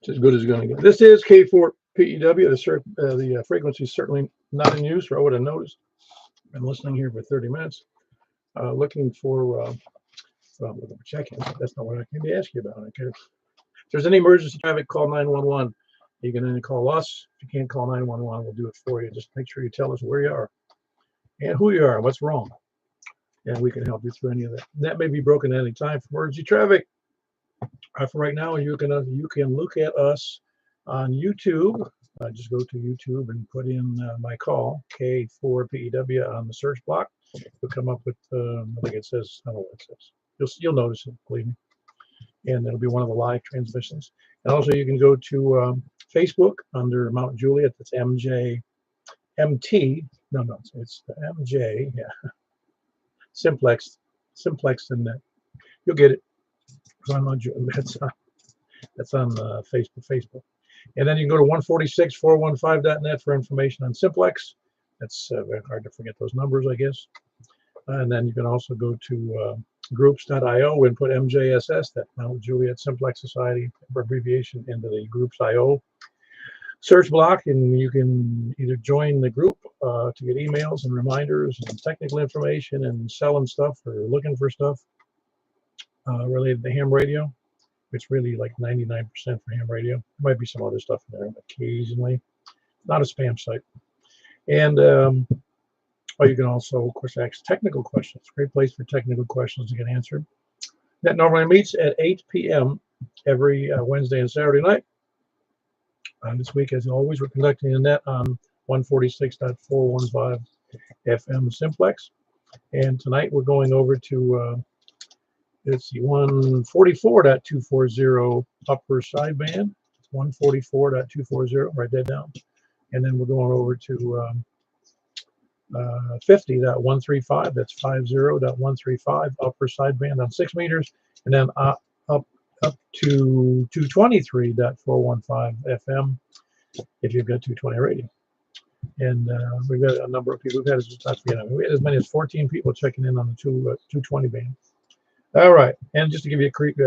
It's as good as going to get. This is K4PEW. The frequency is certainly not in use, or I would have noticed. Been listening here for 30 minutes, looking for check-in. That's not what I came to ask you about. Okay. If there's any emergency traffic, call 911. You can then call us. If you can't call 911, we'll do it for you. Just make sure you tell us where you are and who you are, what's wrong, and we can help you through any of that. That may be broken at any time for emergency traffic. For right now, you can look at us on YouTube. Just go to YouTube and put in my call K4PEW on the search block. You'll come up with I think it says, I don't know what it says. You'll notice it, believe me. And it'll be one of the live transmissions. And also you can go to Facebook under Mount Juliet. That's MT. No, it's the MJ. Yeah, Simplexton Net. You'll get it. That's on Facebook. And then you can go to 146.415.net for information on Simplex. That's very hard to forget those numbers, I guess. And then you can also go to groups.io and put MJSS, that Mount Juliet Simplex Society abbreviation, into the groups.io search block, and you can either join the group to get emails and reminders and technical information and selling stuff or looking for stuff related to ham radio. It's really like 99% for ham radio. There might be some other stuff in there occasionally. Not a spam site. And you can also, of course, ask technical questions. Great place for technical questions to get answered. Net normally meets at 8 p.m. every Wednesday and Saturday night. This week, as always, we're conducting a net on 146.415 FM Simplex. And tonight we're going over to, let's see, 144.240 upper sideband. 144.240, write that down. And then we're going over to 50.135, that's 50.135 upper sideband on 6 meters, and then up to 223.415 FM if you've got 220 rating. And we've got a number of people. We had as many as 14 people checking in on the 220 band. All right, and just to give you a quick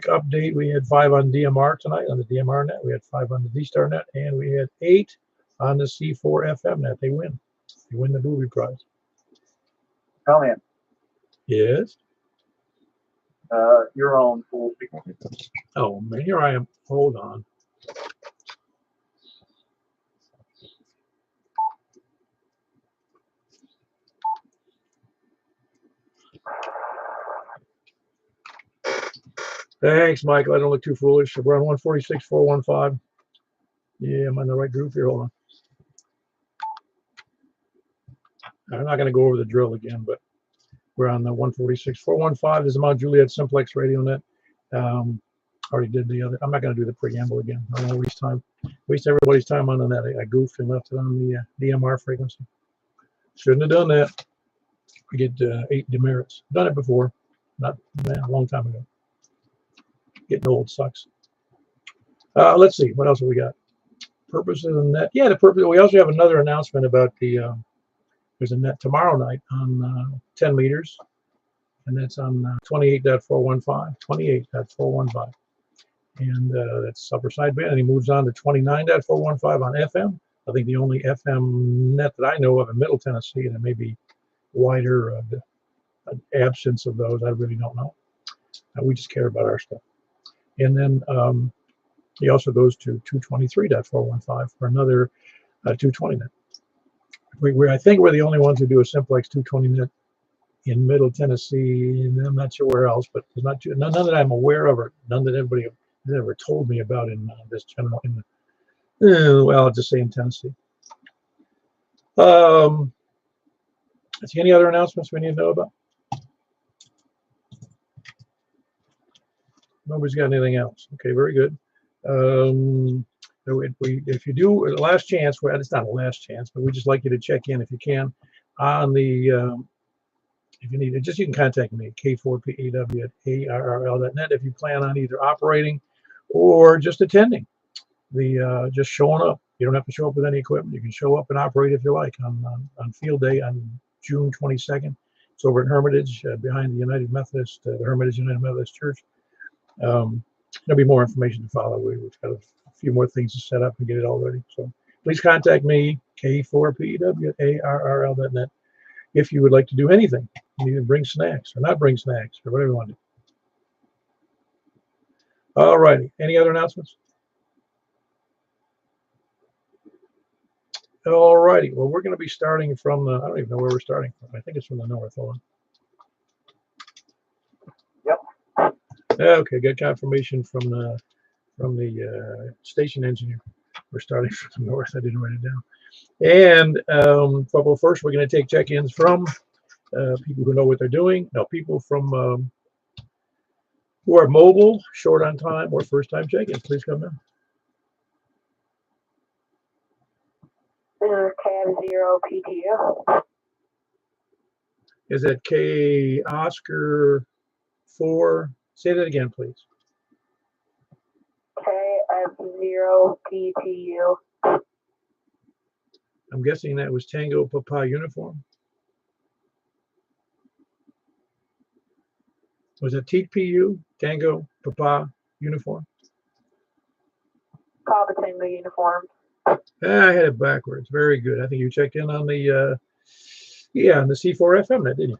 update, we had 5 on DMR tonight on the DMR net. We had 5 on the D-Star net, and we had 8 on the C4 FM net. They win. They win the booby prize. Come in. Yes. You're on full frequency. Oh man, here I am. Hold on. Thanks, Michael. I don't look too foolish. We're on 146.415. Yeah, I'm on the right group here. Hold on. I'm not going to go over the drill again, but we're on the 146.415. This is Mount Juliet Simplex Radio Net. Already did the other. I'm not going to do the preamble again. I don't want to waste everybody's time on that. I goofed and left it on the DMR frequency. Shouldn't have done that. I get 8 demerits. Done it before, not a long time ago. Getting old sucks. Let's see, what else have we got? Purpose of the net. Yeah, the purpose. We also have another announcement about the. There's a net tomorrow night on 10 meters, and that's on 28.415. 28.415, and that's upper sideband. And he moves on to 29.415 on FM. I think the only FM net that I know of in Middle Tennessee, and it may be wider. An absence of those, I really don't know. We just care about our stuff. And then he also goes to 223.415 for another 220 net. I think we're the only ones who do a Simplex 220 net in Middle Tennessee, and I'm not sure where else, but there's none that I'm aware of, or none that anybody has ever told me about in this general. Well, I'll just say in Tennessee. Is there any other announcements we need to know about? Nobody's got anything else. Okay, very good. If you do a last chance, well, it's not a last chance, but we just like you to check in if you can on the. If you need it, you can contact me at k4pew@arrl.net if you plan on either operating or just attending. Just showing up. You don't have to show up with any equipment. You can show up and operate if you like on field day on June 22nd. It's over at Hermitage behind the United Methodist, the Hermitage United Methodist Church. there'll be more information to follow. We've got a few more things to set up and get it all ready. So please contact me, K4PWARRL.net, if you would like to do anything. You need to bring snacks or not bring snacks or whatever you want to do. All righty. Any other announcements? All righty. Well, we're going to be starting from the, I don't even know where we're starting from. I think it's from the north. Hold on. Yep. Okay, good confirmation from the station engineer. We're starting from the north. I didn't write it down. And well, first we're going to take check-ins from people who know what they're doing. No, people from who are mobile, short on time, or first-time check-ins. Please come in. This is CAV0PTU. Is that K Oscar 4? Say that again, please. KF0PTU. I'm guessing that was Tango Papa uniform. Was it TPU, Tango Papa uniform? Papa Tango uniform. I had it backwards. Very good. I think you checked in on the on the C4FM net, didn't you?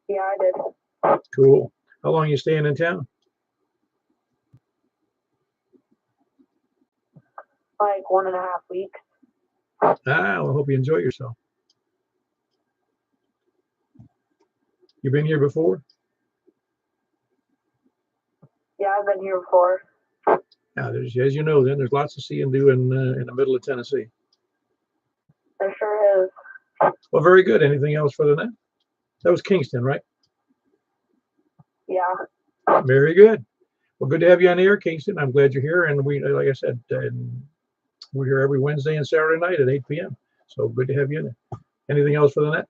Yeah, I did. Cool. How long are you staying in town? Like 1.5 weeks. Well, I hope you enjoy yourself. You been here before? Yeah, I've been here before. Now, as you know, then there's lots to see and do in the middle of Tennessee. There sure is. Well, very good. Anything else for the net? That was Kingston, right? Yeah. Very good. Well, good to have you on the air, Kingston. I'm glad you're here. And we, like I said, we're here every Wednesday and Saturday night at 8 p.m. So good to have you in there. Anything else for the net?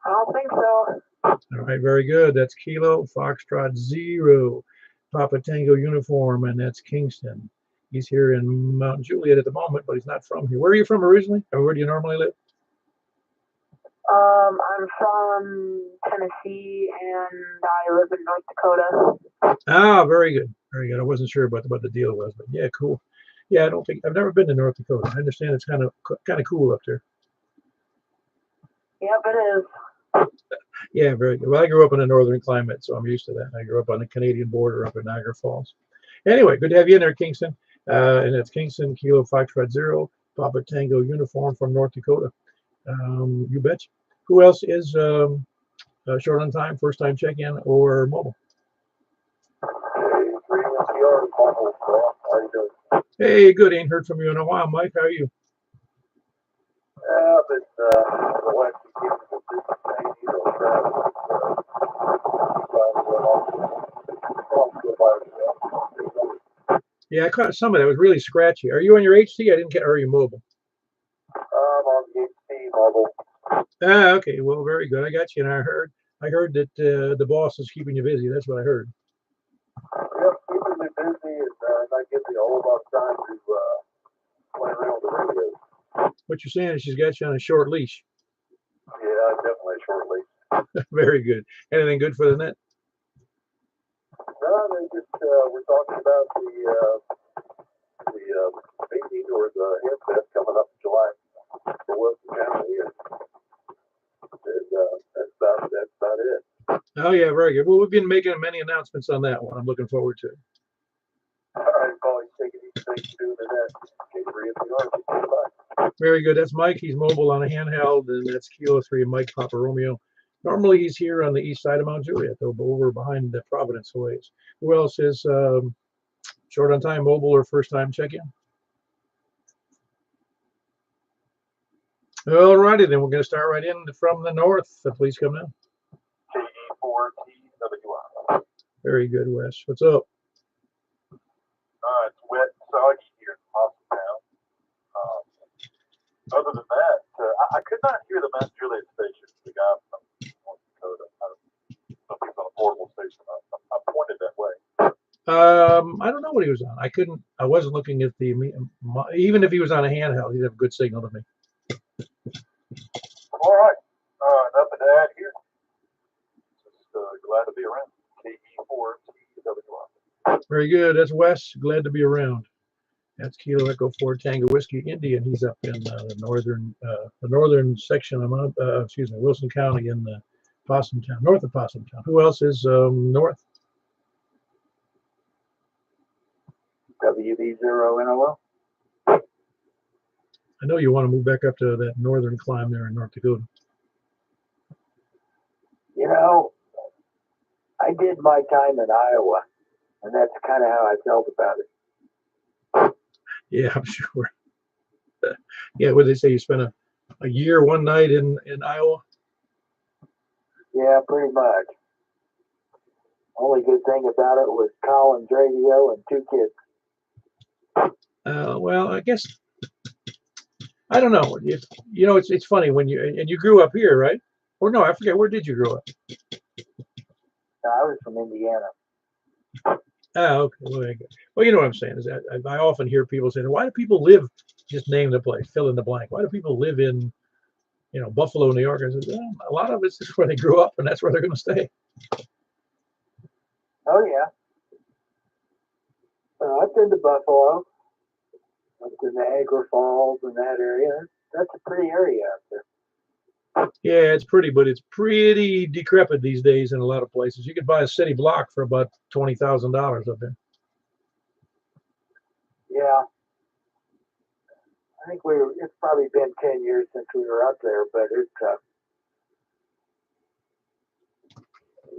I don't think so. All right, very good. That's Kilo Foxtrot 0, Papa Tango uniform, and that's Kingston. He's here in Mount Juliet at the moment, but he's not from here. Where are you from originally? Or where do you normally live? I'm from Tennessee and I live in North Dakota. Ah, very good. Very good. I wasn't sure about what the deal was, but yeah, cool. Yeah, I've never been to North Dakota. I understand it's kind of cool up there. Yep, it is. Yeah, very good. Well, I grew up in a northern climate, so I'm used to that. I grew up on the Canadian border up in Niagara Falls. Anyway, good to have you in there, Kingston. And that's Kingston, Kilo Foxtrot 0, Papa Tango uniform from North Dakota. You betcha. Who else is short on time, first time check-in, or mobile? Hey, good. Ain't heard from you in a while, Mike. How are you? Yeah, I caught some of that. It was really scratchy. Are you on your HT? I didn't get. Or are you mobile? On the HT mobile. Ah, okay. Well, very good. I got you. And I heard that the boss is keeping you busy. That's what I heard. Yep, keeping me busy and not giving me a whole lot of time to play around with the radio. What you're saying is she's got you on a short leash. Yeah, definitely shortly. Very good. Anything good for the net? No, they just we're talking about the meeting or the headset coming up in July for Wilson County, and that's about it. Oh yeah, very good. Well, we've been making many announcements on that one. I'm looking forward to it. All right, Paul, you take it easy. Thanks for doing that. Bye. Very good. That's Mike. He's mobile on a handheld, and that's Kilo 3, Mike Papa Romeo. Normally he's here on the east side of Mount Juliet, though, over behind the Providence ways. Who else is short on time, mobile, or first time check-in? All righty, then we're going to start right in from the north. So please come now. KE4TWI. Very good, Wes. What's up? It's wet and soggy here in Hospital. Other than that, I could not hear the Mount Juliet station. The guy from North Dakota. I don't know if he's on a portable station. I pointed that way. I don't know what he was on. I wasn't looking at the, even if he was on a handheld, he'd have a good signal to me. All right. Nothing to add here. Just glad to be around. Very good. That's Wes. Glad to be around. That's Kilo Echo 4 Tango Whiskey Indy, and he's up in the northern section of Wilson County in Possum Town, north of Possum Town. Who else is north? WB0NOL. I know you want to move back up to that northern climb there in North Dakota. You know, I did my time in Iowa, and that's kind of how I felt about it. Yeah, I'm sure. Yeah, what did they say? You spent a year, one night in Iowa? Yeah, pretty much. Only good thing about it was Colin's radio and 2 kids. Well, I guess I don't know. You know, it's funny when you grew up here, right? Or no, I forget. Where did you grow up? I was from Indiana. Oh, okay. Well, you know what I'm saying is that I often hear people saying, "Why do people live?" Just name the place, fill in the blank. Why do people live in, Buffalo, New York? I said, well, a lot of it's just where they grew up, and that's where they're going to stay. Oh, yeah. I've been to Buffalo, up to Niagara Falls and that area. That's a pretty area out there. Yeah, it's pretty, but it's pretty decrepit these days in a lot of places. You could buy a city block for about $20,000 up there. Yeah. I think it's probably been 10 years since we were up there, but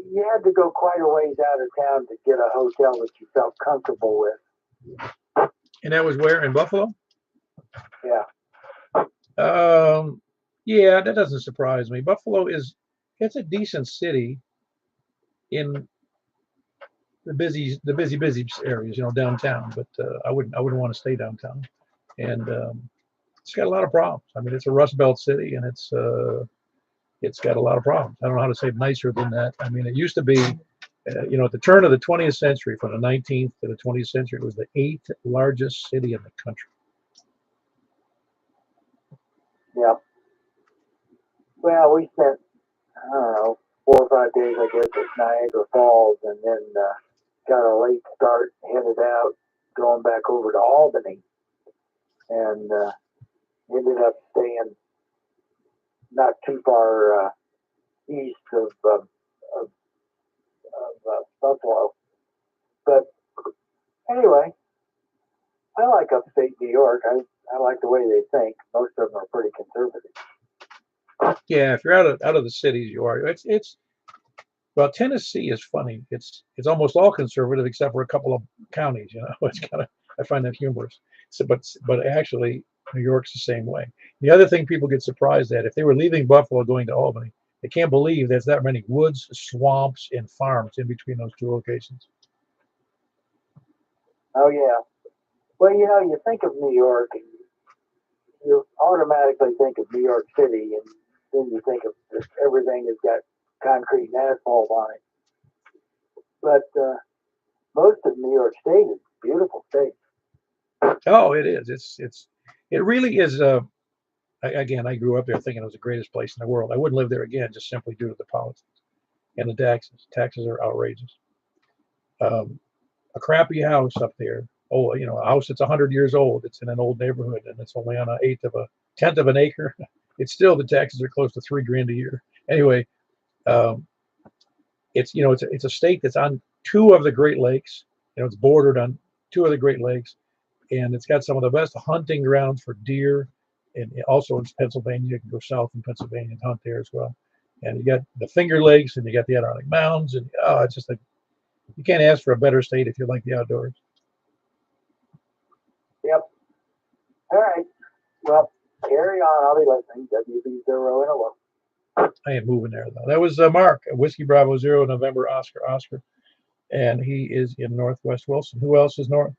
you had to go quite a ways out of town to get a hotel that you felt comfortable with. And that was where, in Buffalo? Yeah. Yeah, that doesn't surprise me. Buffalo it's a decent city in the busy areas, downtown. But I wouldn't want to stay downtown. And it's got a lot of problems. I mean, it's a Rust Belt city, and it's got a lot of problems. I don't know how to say it nicer than that. I mean, it used to be, at the turn of the 20th century, from the 19th to the 20th century, it was the 8th largest city in the country. Yeah. Well, we spent, I don't know, 4 or 5 days, I guess, at Niagara Falls, and then got a late start, headed out, going back over to Albany, and ended up staying not too far east of Buffalo. But anyway, I like upstate New York. I like the way they think. Most of them are pretty conservative. Yeah, if you're out of the cities, you are. Well, Tennessee is funny. It's almost all conservative except for a couple of counties. It's kind of, I find that humorous. So, but actually, New York's the same way. The other thing people get surprised at, if they were leaving Buffalo going to Albany, they can't believe there's that many woods, swamps, and farms in between those two locations. Oh yeah. Well, you think of New York, and you automatically think of New York City, and then you think of everything has got concrete and asphalt on it. But most of New York State is a beautiful state. Oh, it is. It really is. Again, I grew up there thinking it was the greatest place in the world. I wouldn't live there again just simply due to the politics and the taxes. Taxes are outrageous. A crappy house up there. Oh, a house that's 100 years old. It's in an old neighborhood, and it's only on a tenth of an acre. It's still, the taxes are close to $3,000 a year. Anyway, it's a state that's on 2 of the Great Lakes. It's bordered on 2 of the Great Lakes, and it's got some of the best hunting grounds for deer. And also in Pennsylvania, you can go south in Pennsylvania and hunt there as well. And you got the Finger Lakes, and you got the Adirondack Mountains, and it's just you can't ask for a better state if you like the outdoors. Yep. All right. Well, carry on. I'll be listening. WB0NOL. I ain't moving there though. That was Mark, Whiskey Bravo 0 November Oscar, and he is in Northwest Wilson. Who else is north?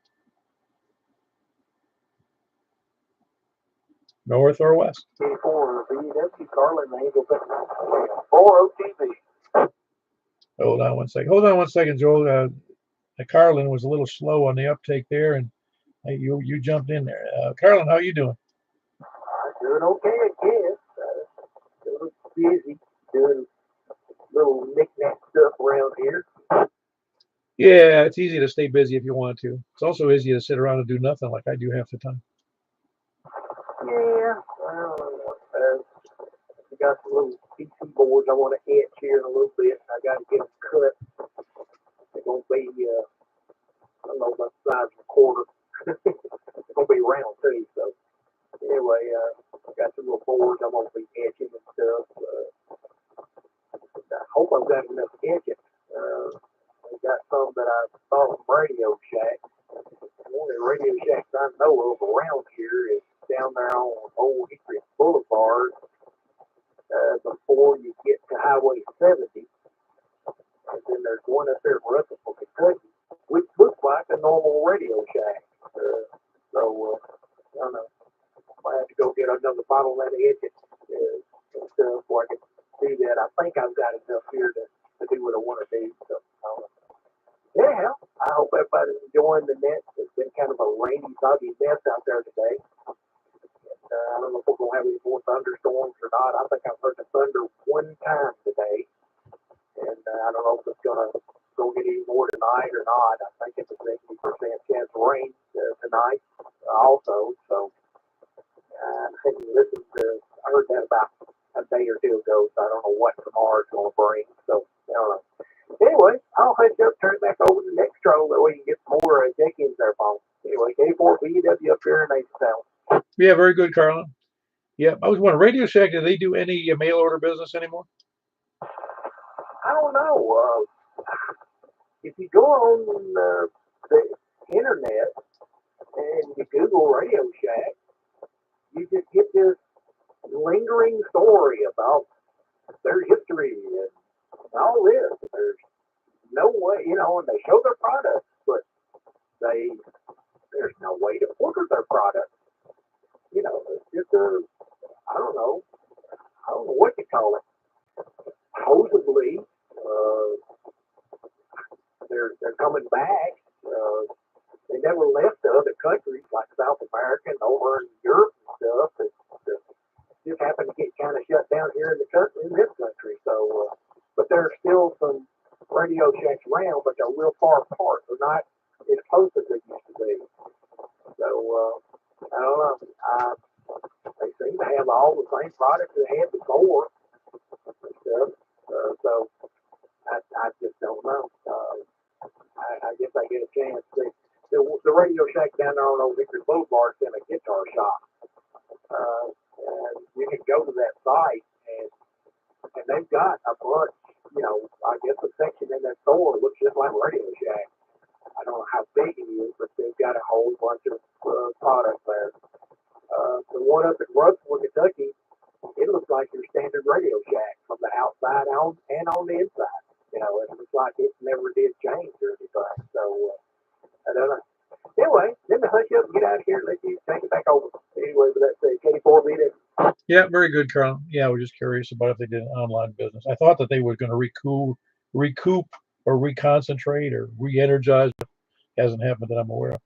North or west? K4 BW Carlin Angel 4 OTV. Hold on one second, Joel. Carlin was a little slow on the uptake there, and you jumped in there. Carlin, how are you doing? Doing okay, I guess. Doing busy, doing little knick-knack stuff around here. Yeah, it's easy to stay busy if you want to. It's also easy to sit around and do nothing like I do half the time. Yeah, I got some little PC boards I want to etch here in a little bit. I got to get them cut. They're going to be, I don't know about the size of a quarter. They're going to be round too. So anyway, I got some little boards I'm going to be etching and stuff. I hope I've got enough etching. I got some that I bought from Radio Shack. One of the Radio Shacks I know of around here is down there on Old Hickory Boulevard before you get to Highway 70. And then there's one up there in Rutherford, Kentucky, which looks like a normal Radio Shack. I don't know. I have to go get another bottle of that edge and stuff so I can do that. I think I've got enough here to do what I want to do. So, yeah, I hope everybody's enjoying the net. It's been kind of a rainy, foggy mess out there today. I don't know if we're going to have any more thunderstorms or not. I think I've heard the thunder one time today. And I don't know if it's going to go get any more tonight or not. I think it's a 60% chance of rain tonight also. So I heard that about a day or two ago. So I don't know what tomorrow's going to bring. So I don't know. Anyway, I'll head up, turn it back over to the next troll that we can get some more check-ins there, Paul. Anyway, K4BW up here in Nationtown. Yeah, very good, Carlin. Yeah, I was wondering, Radio Shack, do they do any mail order business anymore? I don't know. If you go on the internet and you Google Radio Shack, you just get this lingering story about their history and all this. There's no way, and they show their products, but there's no way to order their products. It's just I don't know what you call it. Supposedly, they're coming back. They never left the other countries like South America and over in Europe and stuff. It just happened to get kind of shut down here in this country. So, but there's still some Radio Shacks around, but they're real far apart. They're not as close as they used to be. So, I don't know. They seem to have all the same products they had before and stuff. So I just don't know. I guess I get a chance. The Radio Shack down there on Old Hickory Boulevard is in a guitar shop. And you can go to that site and they've got a bunch, I guess a section in that store looks just like Radio Shack. I don't know how big it is, but they've got a whole bunch of products there. The one up in Rutherford, Kentucky, it looks like your standard Radio Shack from the outside and on the inside. It looks like it never did change or anything. So, I don't know. Anyway, let me hush up and get out of here and let you take it back over. Anyway, but that's K4B. Yeah, very good, Carl. Yeah, we're just curious about if they did an online business. I thought that they were going to recoup or reconcentrate or re-energize, but it hasn't happened that I'm aware of.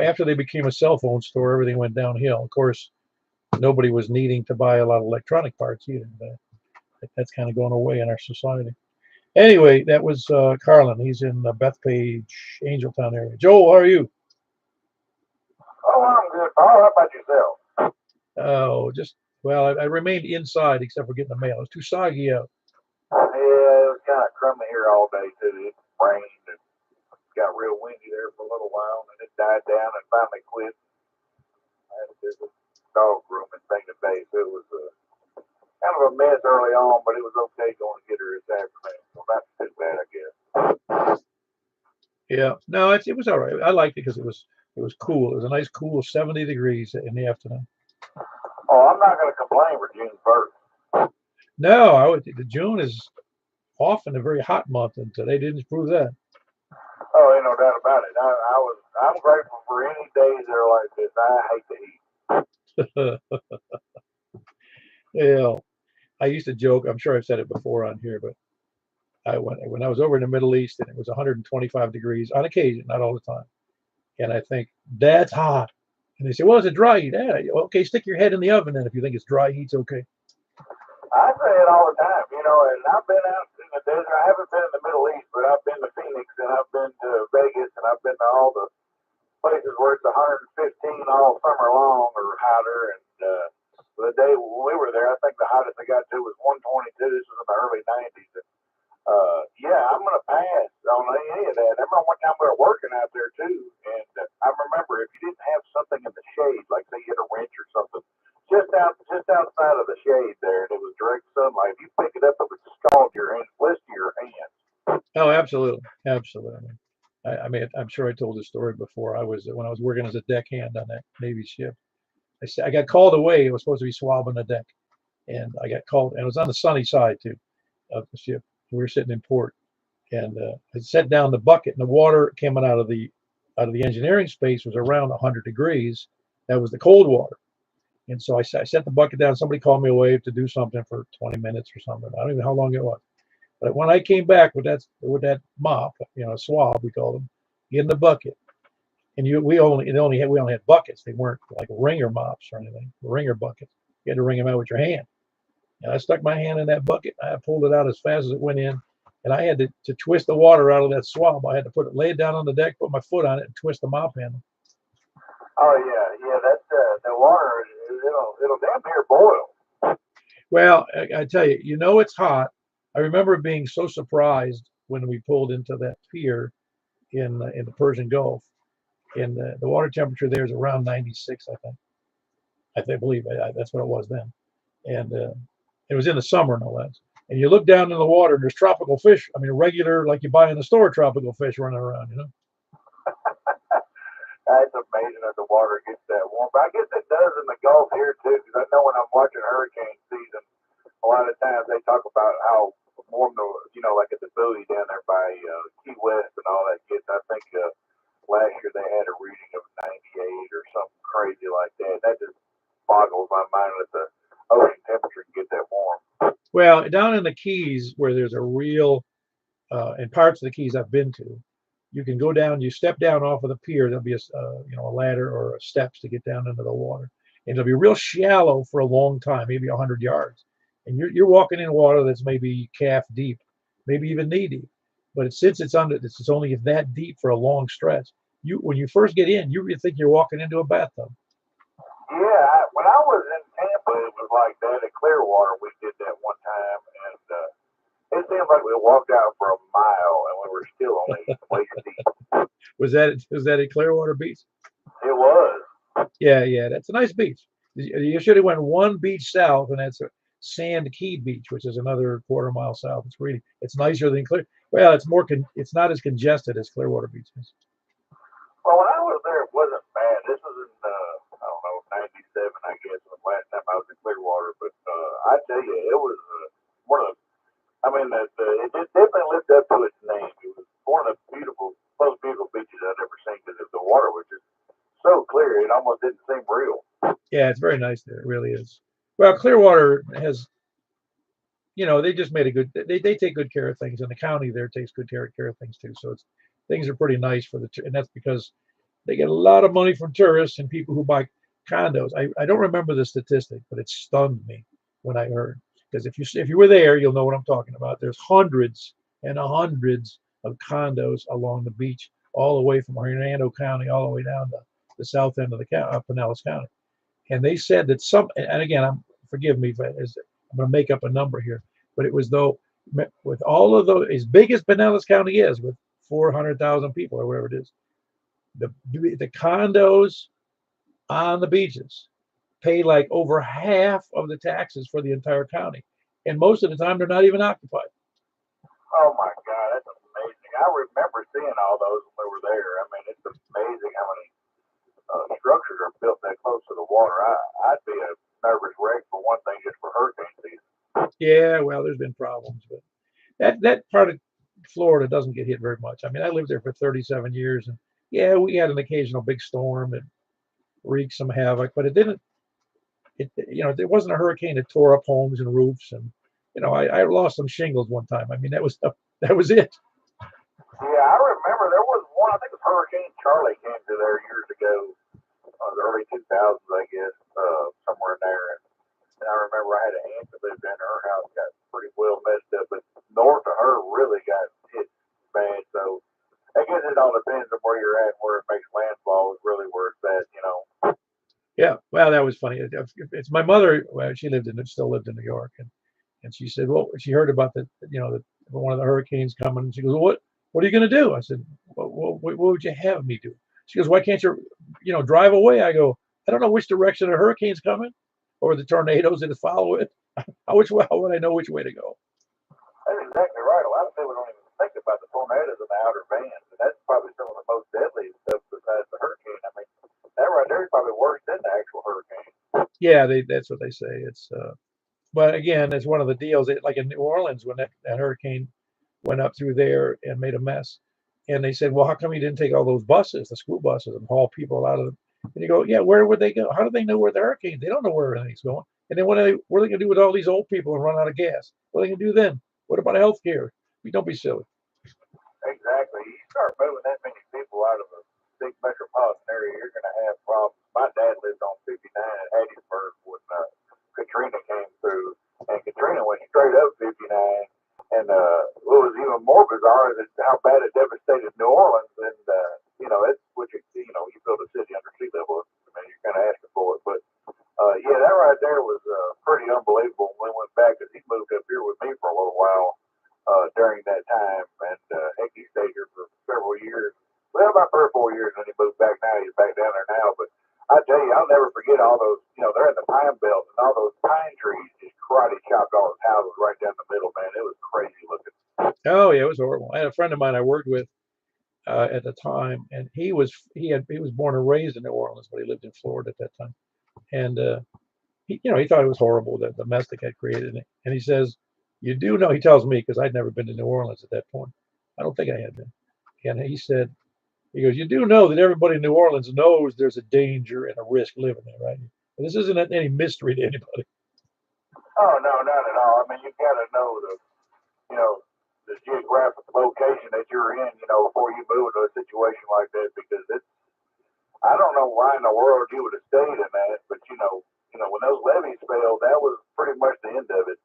After they became a cell phone store, everything went downhill. Of course, nobody was needing to buy a lot of electronic parts either. That's kind of going away in our society. Anyway, that was Carlin. He's in the Bethpage, Angeltown area. Joel, how are you? Oh, I'm good. How about yourself? Oh, well, I remained inside except for getting the mail. It was too soggy out. Yeah, it was kind of crummy here all day, too. It rained and got real windy there for a little while, and it died down and finally quit. I had to do the dog grooming thing today, so it was kind of a mess early on, but it was okay going to get her this afternoon. So that's too bad, I guess. Yeah, no, it was all right. I liked it because it was cool. It was a nice cool 70 degrees in the afternoon. Oh, I'm not going to complain for June 1st. No, June is often a very hot month, and today didn't prove that. Oh, ain't no doubt about it. I'm grateful for any days that are like this. I hate the heat. Yeah, I used to joke. I'm sure I've said it before on here, but when I was over in the Middle East and it was 125 degrees on occasion, not all the time, and I think that's hot. And they say, well, it's a dry heat. Yeah, okay, stick your head in the oven then if you think it's dry heat's okay. I say it all the time, and I've been out in the desert. I haven't been in the Middle East, but I've been to Phoenix and I've been to Vegas and I've been to all the places where it's 115 all summer long or hotter. And the day we were there, I think the hottest I got to was 122. This was in the early 90s. And, yeah, I'm gonna pass on any of that. I remember one time we were working out there too, and I remember if you didn't have something in the shade, like say you had a wrench or something, just outside of the shade there, and it was direct sunlight. If you pick it up, it would scald your hands, blister your hands. Oh, absolutely, absolutely. I mean, I'm sure I told this story before. When I was working as a deckhand on that Navy ship. I got called away. It was supposed to be swabbing the deck, and I got called, and it was on the sunny side too of the ship. We were sitting in port, and I set down the bucket, and the water coming out of the engineering space was around 100 degrees. That was the cold water, and so I set the bucket down. Somebody called me away to do something for 20 minutes or something. I don't even know how long it was. But when I came back with that mop, swab we called them, in the bucket, and we only had buckets. They weren't like ringer mops or anything. Ringer buckets. You had to wring them out with your hand. And I stuck my hand in that bucket. I pulled it out as fast as it went in, and I had to twist the water out of that swab. I had to lay it down on the deck, put my foot on it, and twist the mop handle. Oh yeah, that's the water. It'll damn near boil. Well, I tell you, it's hot. I remember being so surprised when we pulled into that pier in the Persian Gulf, and the water temperature there is around 96, I believe that's what it was then, and it was in the summer, no less. And you look down in the water, and there's tropical fish. I mean, regular, like you buy in the store, tropical fish running around. That's amazing that the water gets that warm. But I guess it does in the Gulf here too, because I know when I'm watching hurricane season, a lot of times they talk about how warm like at the buoy down there by Key West and all that gets. I think last year they had a reading of 98 or something crazy like that. That just boggles my mind that the ocean temperature can get that warm. Well, down in the Keys, where there's a real, in parts of the Keys I've been to, you can go down. You step down off of the pier. There'll be a ladder or steps to get down into the water, and it'll be real shallow for a long time, maybe 100 yards. And you're walking in water that's maybe calf deep, maybe even knee deep. But since it's only that deep for a long stretch, when you first get in, you think you're walking into a bathtub. Yeah, when I was in Tampa, it was like that. At Clearwater, we did that one time, and it seemed like we walked out for a mile, and we were still only waist deep. Was that at Clearwater Beach? It was. Yeah, that's a nice beach. You should have went one beach south, and that's a Sand Key Beach, which is another quarter-mile south. It's nicer than Clear. Well, it's not as congested as Clearwater Beach is. Well, when I was there, it wasn't bad. This was in I don't know, 97, I guess, was the last time I was in Clearwater. But I tell you, it was one of the. I mean, it just definitely lived up to its name. It was one of the most beautiful beaches I've ever seen because the water was just so clear, it almost didn't seem real. Yeah, it's very nice there. It really is. Well, Clearwater has, they just made they take good care of things, and the county there takes good care of things too. So things are pretty nice and that's because they get a lot of money from tourists and people who buy condos. I don't remember the statistic, but it stunned me when I heard, because if you were there, you'll know what I'm talking about. There's hundreds and hundreds of condos along the beach, all the way from Hernando County all the way down to the south end of the county, Pinellas County. And they said that and again, forgive me, I'm going to make up a number here, but it was with all of those, as big as Pinellas County is, with 400,000 people or whatever it is, the condos on the beaches pay like over half of the taxes for the entire county, and most of the time they're not even occupied. Oh my God, that's amazing! I remember seeing all those when we were there. I mean, it's amazing how many structures are built that close to the water. I'd be a nervous wreck for one thing, just for hurricane season. Yeah, well, there's been problems, but that part of Florida doesn't get hit very much. I mean, I lived there for 37 years, and yeah, we had an occasional big storm that wreaked some havoc, but it didn't. It wasn't a hurricane that tore up homes and roofs, and I lost some shingles one time. I mean, that was it. Yeah, I remember there was one. I think it was Hurricane Charlie came through there years ago, the early 2000s, I guess, somewhere in there. And I remember I had an aunt that lived in her house, got pretty well messed up. But north of her, it all depends on where you're at, where it makes landfall is really where it's at, you know. Yeah, well, that was funny. It's my mother. Well, she still lived in New York, and she said, well, she heard about one of the hurricanes coming. And she goes, what are you going to do? I said, what would you have me do? She goes, why can't you, drive away? I go, I don't know which direction the hurricane's coming, or the tornadoes that follow it. How would I know which way to go? That's exactly right. A lot of people don't even think about the tornadoes in the outer bands, and that's probably some of the most deadly stuff besides the hurricane. I mean, that right there is probably worse than the actual hurricane. Yeah, that's what they say. But again, it's one of the deals. Like in New Orleans, when that hurricane went up through there and made a mess, and they said, well, how come you didn't take all those buses, the school buses, and haul people out of them? And you go, yeah, where would they go? How do they know where the hurricane? They don't know where everything's going. And then what are they going to do with all these old people and run out of gas? What are they going to do then? What about health care? Don't be silly. Exactly. You start moving that many people out of a big metropolitan area, you're going to have problems. My dad lived on 59 in Hattiesburg when Katrina came through, and Katrina went straight up 59. And what was even more bizarre is how bad it devastated New Orleans. And it's you build a city under sea level. I mean, you're kind of asking for it, but yeah, that right there was pretty unbelievable. When we went back, because he moved up here with me for a little while during that time, and heck, he stayed here for several years. Well, about 3 or 4 years, and then he moved back. Now he's back down there now. But I tell you, I'll never forget all those. They're in the pine belt, and all those pine trees just karate chopped all those houses right down the middle. Man, it was crazy looking. Oh yeah, it was horrible. I had a friend of mine I worked with at the time, and he was born and raised in New Orleans, but he lived in Florida at that time, and he thought it was horrible, that the mess that got created. And he says, you do know, he tells me, because I'd never been to New Orleans at that point. I don't think I had been. And he goes, you do know that everybody in New Orleans knows there's a danger and a risk living there, right? And this isn't any mystery to anybody. Oh no, not at all. I mean, you got to know the geographic location that you're in, before you move into a situation like that, because I don't know why in the world you would have stayed in that, but when those levees failed, that was pretty much the end of it.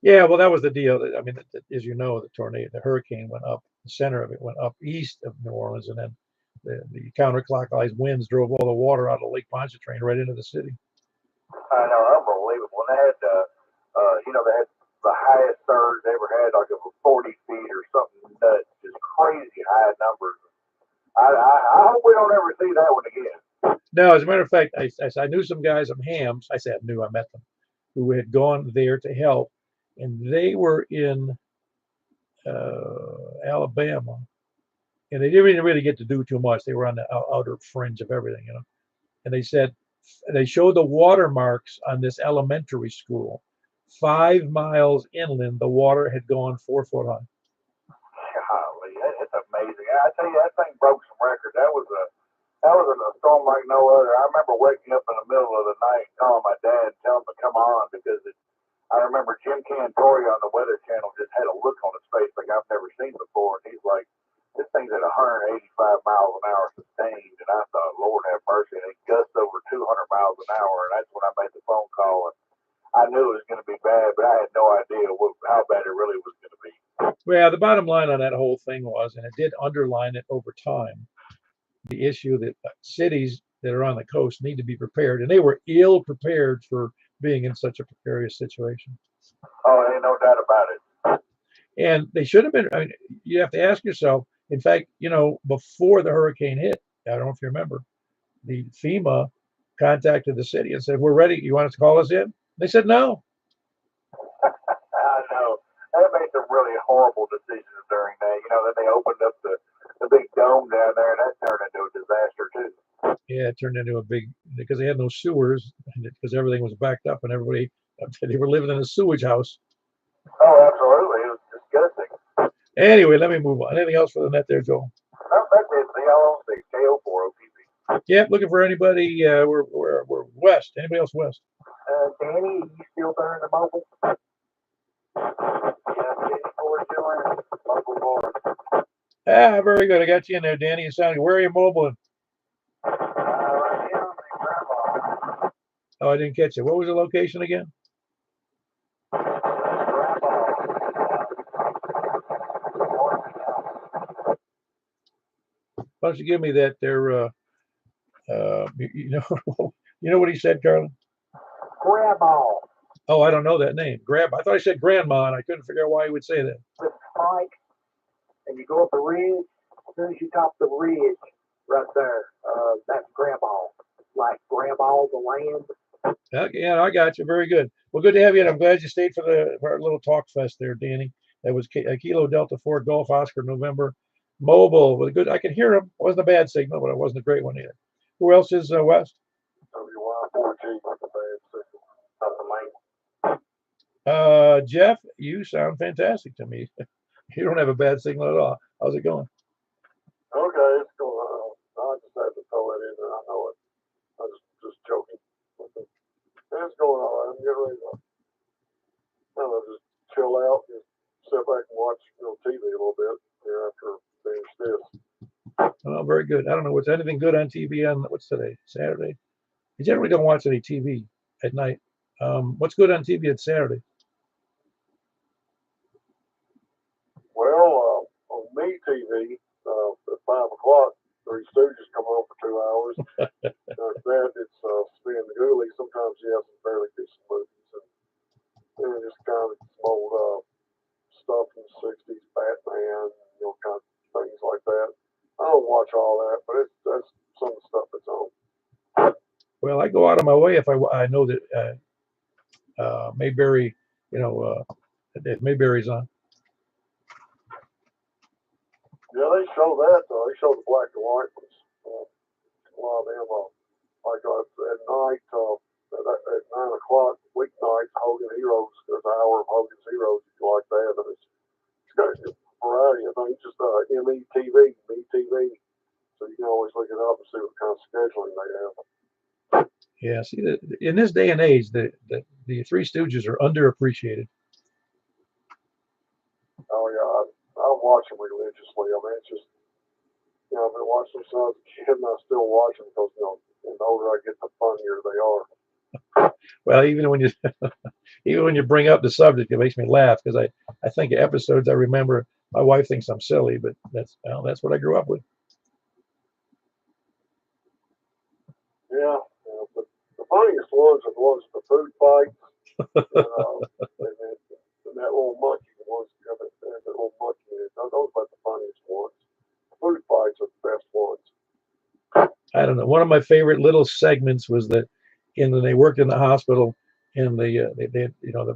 Yeah, well, that was the deal. I mean, as you know, the hurricane went up, the center of it went up east of New Orleans, and then the counterclockwise winds drove all the water out of Lake Pontchartrain right into the city. I know, unbelievable. And they had, they had the highest surge they ever had, like of 40 feet or something nuts, just crazy high numbers. I hope we don't ever see that one again. No, as a matter of fact, I knew some guys from Hams. I met them, who had gone there to help, and they were in Alabama, and they didn't really get to do too much. They were on the outer fringe of everything, And they said they showed the watermarks on this elementary school. 5 miles inland, the water had gone 4 foot high. Golly, it's amazing. I tell you, that thing broke some records. That was a storm like no other. I remember waking up in the middle of the night, calling my dad, and telling him to come on, because I remember Jim Cantori on the Weather Channel just had a look on his face like I've never seen before, and he's like, this thing's at 185 miles an hour sustained, and I thought, Lord have mercy, and it gusts over 200 miles an hour, and that's when I made the phone call, and I knew it was going to be bad, but I had no idea how bad it really was going to be. Well, the bottom line on that whole thing was, and it did underline it over time, the issue that cities that are on the coast need to be prepared, and they were ill prepared for being in such a precarious situation. Oh, ain't no doubt about it. And they should have been. I mean, you have to ask yourself. In fact, before the hurricane hit, I don't know if you remember, the FEMA contacted the city and said, "We're ready. You want us to call us in?" They said no. I know. They made some really horrible decisions during that. Then they opened up the big dome down there, and that turned into a disaster too. Yeah, it turned into because they had no sewers, because everything was backed up, and they were living in a sewage house. Oh, absolutely. It was disgusting. Anyway, let me move on. Anything else for the net there, Joel? No, that's it. CL06, KO4OPP. Yeah, looking for anybody. We're west. Anybody else west? Danny, you still there in the mobile? Yeah, 54 still in mobile board. Ah, very good. I got you in there, Danny. You sound. Where are you mobile? Right now, I'm in Grandma. Oh, I didn't catch it. What was the location again? Why don't you give me that there? You know, you know what he said, Carlin? Grab all. Oh, I don't know that name. Grab. I thought I said grandma, and I couldn't figure out why he would say that. The spike, and you go up the ridge. As soon as you top the ridge, right there, that's grab all. Like grab all the land. Okay, yeah, I got you. Very good. Well, good to have you, and I'm glad you stayed for our little talk fest there, Danny. That was Kilo Delta 4 Golf Oscar November mobile with a good. I could hear him. It wasn't a bad signal, but it wasn't a great one either. Who else is West? Jeff, you sound fantastic to me. You don't have a bad signal at all. How's it going? Okay, it's going on. I just had to throw it in there. I know it. I was just joking. It's going on. I'm getting ready to, I don't know, just chill out and sit back and watch, TV a little bit here after finish this. Oh, very good. I don't know what's anything good on TV on what's today? Saturday. I generally don't watch any TV at night. What's good on TV at Saturday? Well, on Me TV, at 5 o'clock, Three Stooges come on for 2 hours. After that, it's Spin the Ghoulie. Sometimes you have some fairly decent movies. And then just kind of some old stuff from the 60s, Batman, kind of things like that. I don't watch all that, but that's some of the stuff that's on. Well, I go out of my way if I know that Mayberry, that Mayberry's on. Yeah, they show that. They show the black and white ones. A lot of them, like at night, at 9 o'clock, weeknights, Hogan Heroes. There's an hour of Hogan's Heroes if you like that. And it's got a variety of things. Just METV, MeTV. So you can always look it up and see what kind of scheduling they have. Yeah, see, in this day and age, the Three Stooges are underappreciated. Oh yeah, I watch them religiously. I mean, it's just, I've been watching them since I was a kid, and I still watch them because, the older I get, the funnier they are. Well, even when you bring up the subject, it makes me laugh because I think of episodes I remember. My wife thinks I'm silly, but that's what I grew up with. Yeah, but the funniest ones are the ones with the food fights, and that little monkey, the ones that little monkey in it. Those are the funniest ones. Food fights are the best ones. I don't know. One of my favorite little segments was that when they worked in the hospital, and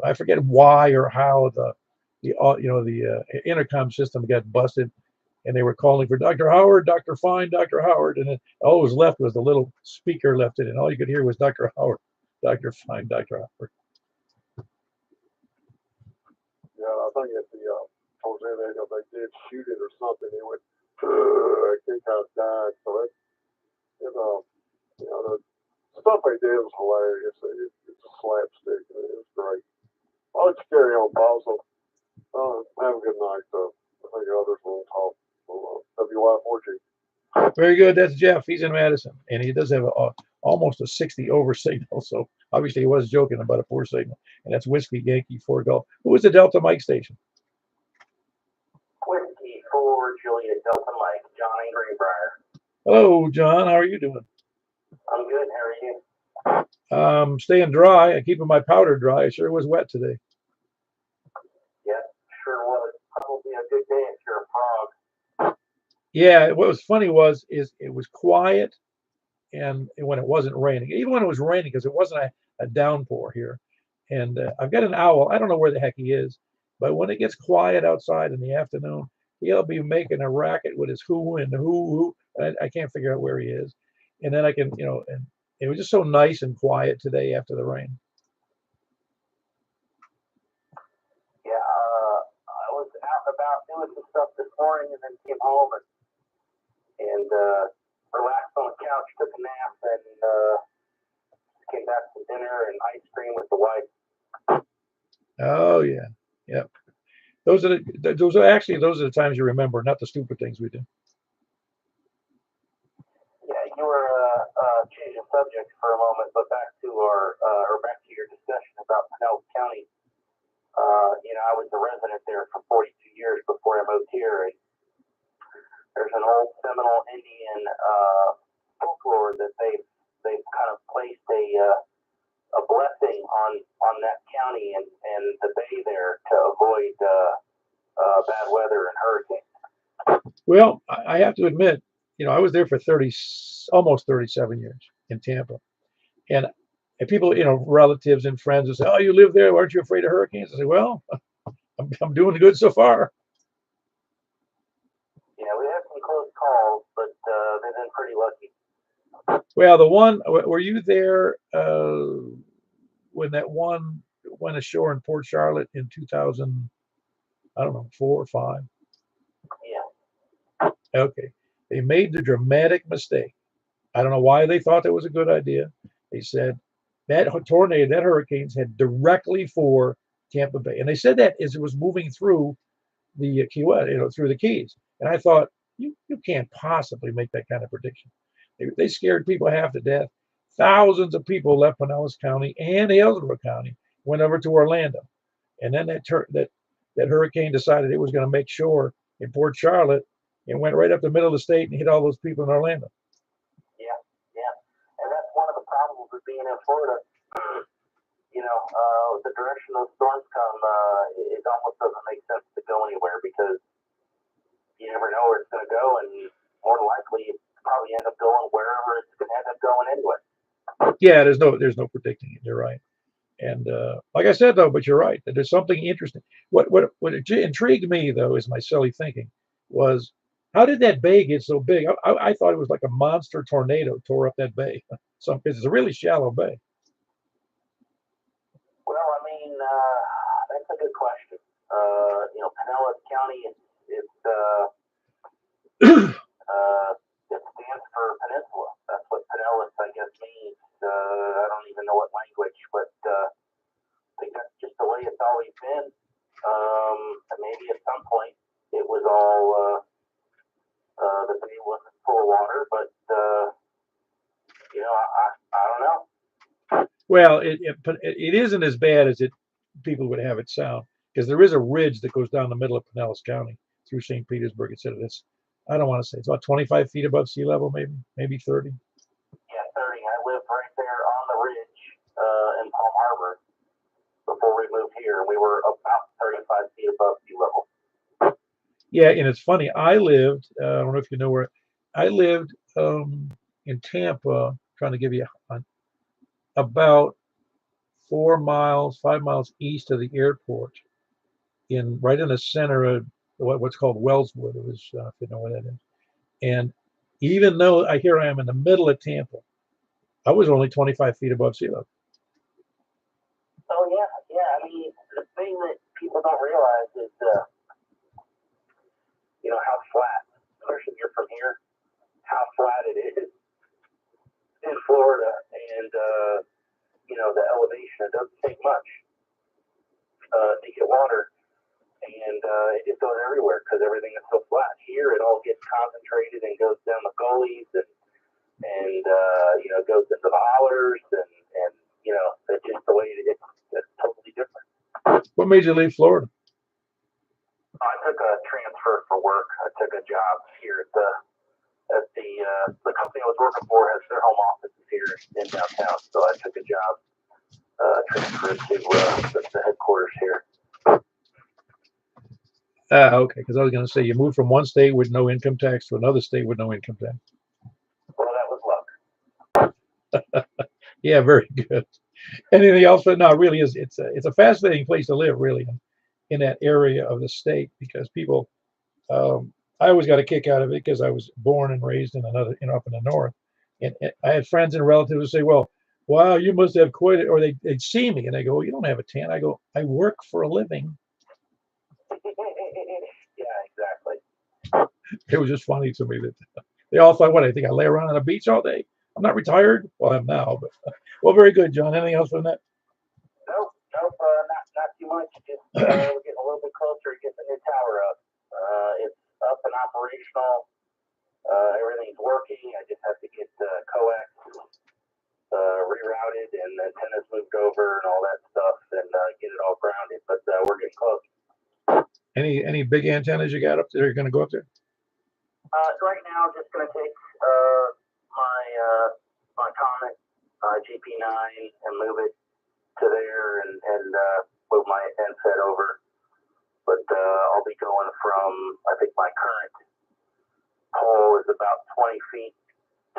I forget why or how the intercom system got busted, and they were calling for Dr. Howard, Dr. Fine, Dr. Howard, and then all was left was the little speaker left in it, and all you could hear was Dr. Howard, Dr. Fine, Dr. Howard. Yeah, I think at towards the end, they did shoot it or something. It went, I think I died. So the stuff they did was hilarious. It's a slapstick, and it was great. I'll let you carry on, Paul. So have a good night. I think others will talk. WY4G. Very good. That's Jeff. He's in Madison, and he does have almost a 60 over signal. So obviously he was joking about a poor signal. And that's Whiskey Yankee 4 Golf. Who was the Delta Mike station? Whiskey 4 Juliet Delta Mike, John in Greenbrier. Hello, John. How are you doing? I'm good. How are you? Staying dry. I'm keeping my powder dry. It sure was wet today. Yeah, sure was. Probably a good day if you're a frog. Yeah, what was funny is it was quiet, and when it wasn't raining, even when it was raining, because it wasn't a downpour here. And I've got an owl. I don't know where the heck he is, but when it gets quiet outside in the afternoon, he'll be making a racket with his who and who. I can't figure out where he is. And then I can, and it was just so nice and quiet today after the rain. Yeah, I was out and about doing some stuff this morning, and then came home and relaxed on the couch, took a nap, and came back for dinner and ice cream with the wife. Oh yeah, yep. Those are the times you remember, not the stupid things we do. Yeah, you were changing subjects for a moment, but back to your discussion about Pinellas County. I was a resident there for 42 years before I moved here, and there's an old Seminole Indian folklore that they've kind of placed a blessing on that county and the bay there to avoid bad weather and hurricanes. Well, I have to admit, I was there for almost 37 years in Tampa, and people, relatives and friends will say, "Oh, you live there? Aren't you afraid of hurricanes?" I say, "Well, I'm doing good so far." Yeah, we had some close calls, but they've been pretty lucky. Well, the one, were you there when that one went ashore in Port Charlotte in 2000? I don't know, 4 or 5. Yeah. Okay, they made the dramatic mistake. I don't know why they thought that was a good idea. They said that tornado, that hurricane's head directly for Tampa Bay, and they said that as it was moving through the Key West, through the Keys. And I thought, you can't possibly make that kind of prediction. They scared people half to death. Thousands of people left Pinellas County and Hillsborough County, went over to Orlando, and then that hurricane decided it was going to make shore in Port Charlotte and went right up the middle of the state and hit all those people in Orlando. Yeah, and that's one of the problems with being in Florida. The direction those storms come, it almost doesn't make sense to go anywhere because you never know where it's going to go, and more than likely, you probably end up going wherever it's going to end up going anyway. Yeah, there's no predicting it. You're right, and like I said though, but you're right that there's something interesting. What intrigued me though is my silly thinking was, how did that bay get so big? I thought it was like a monster tornado tore up that bay. Because it's a really shallow bay. Well, I mean, that's a good question. Pinellas County, it stands for peninsula. That's what Pinellas, I guess, means. I don't even know what language, but I think that's just the way it's always been. And maybe at some point it was all the bay wasn't full of water, but I don't know. Well, it isn't as bad as people would have it sound, because there is a ridge that goes down the middle of Pinellas County through St. Petersburg. It said it's, I don't want to say, it's about 25 feet above sea level, maybe 30. Yeah, 30. I lived right there on the ridge in Palm Harbor before we moved here, and we were about 35 feet above sea level. Yeah, and it's funny. I lived, I don't know if you know where, I lived in Tampa, trying to give you about 5 miles east of the airport, right in the center of what's called Wellswood. It was, if you know where that is. And even though here I am in the middle of Tampa, I was only 25 feet above sea level. Oh yeah. I mean, the thing that people don't realize is, how flat, especially if you're from here, how flat it is in Florida, and the elevation. It doesn't take much to get water, and it just goes everywhere because everything is so flat. Here, it all gets concentrated and goes down the gullies and goes into the hollers, and it's just the way it's totally different. What made you leave Florida? I took a transfer for work. I took a job here at the company I was working for has their home offices here in downtown. So I took a job, transferred to the headquarters here. Okay, because I was going to say you moved from one state with no income tax to another state with no income tax. Well, that was luck. Yeah, very good. Anything else? But no, it really is. It's a fascinating place to live, really, in that area of the state, because people. I always got a kick out of it because I was born and raised in another, up in the north, and I had friends and relatives who say, "Well, wow, you must have quite it," or they'd see me and they go, well, "You don't have a tan." I go, "I work for a living." Yeah, exactly. It was just funny to me that they all thought, "What? I think I lay around on the beach all day. I'm not retired." Well, I'm now, but well, very good, John. Anything else on that? Nope, not too much. Just we're getting a little bit closer to getting the new tower up. It's up and operational. Everything's working. I just have to get coax rerouted and antennas moved over and all that stuff, and get it all grounded. But we're getting close. Any big antennas you got up there? You're going to go up there? gonna take my Comet GP9 and move it to there and move my headset over. But I'll be going from, I think my current pole is about 20 feet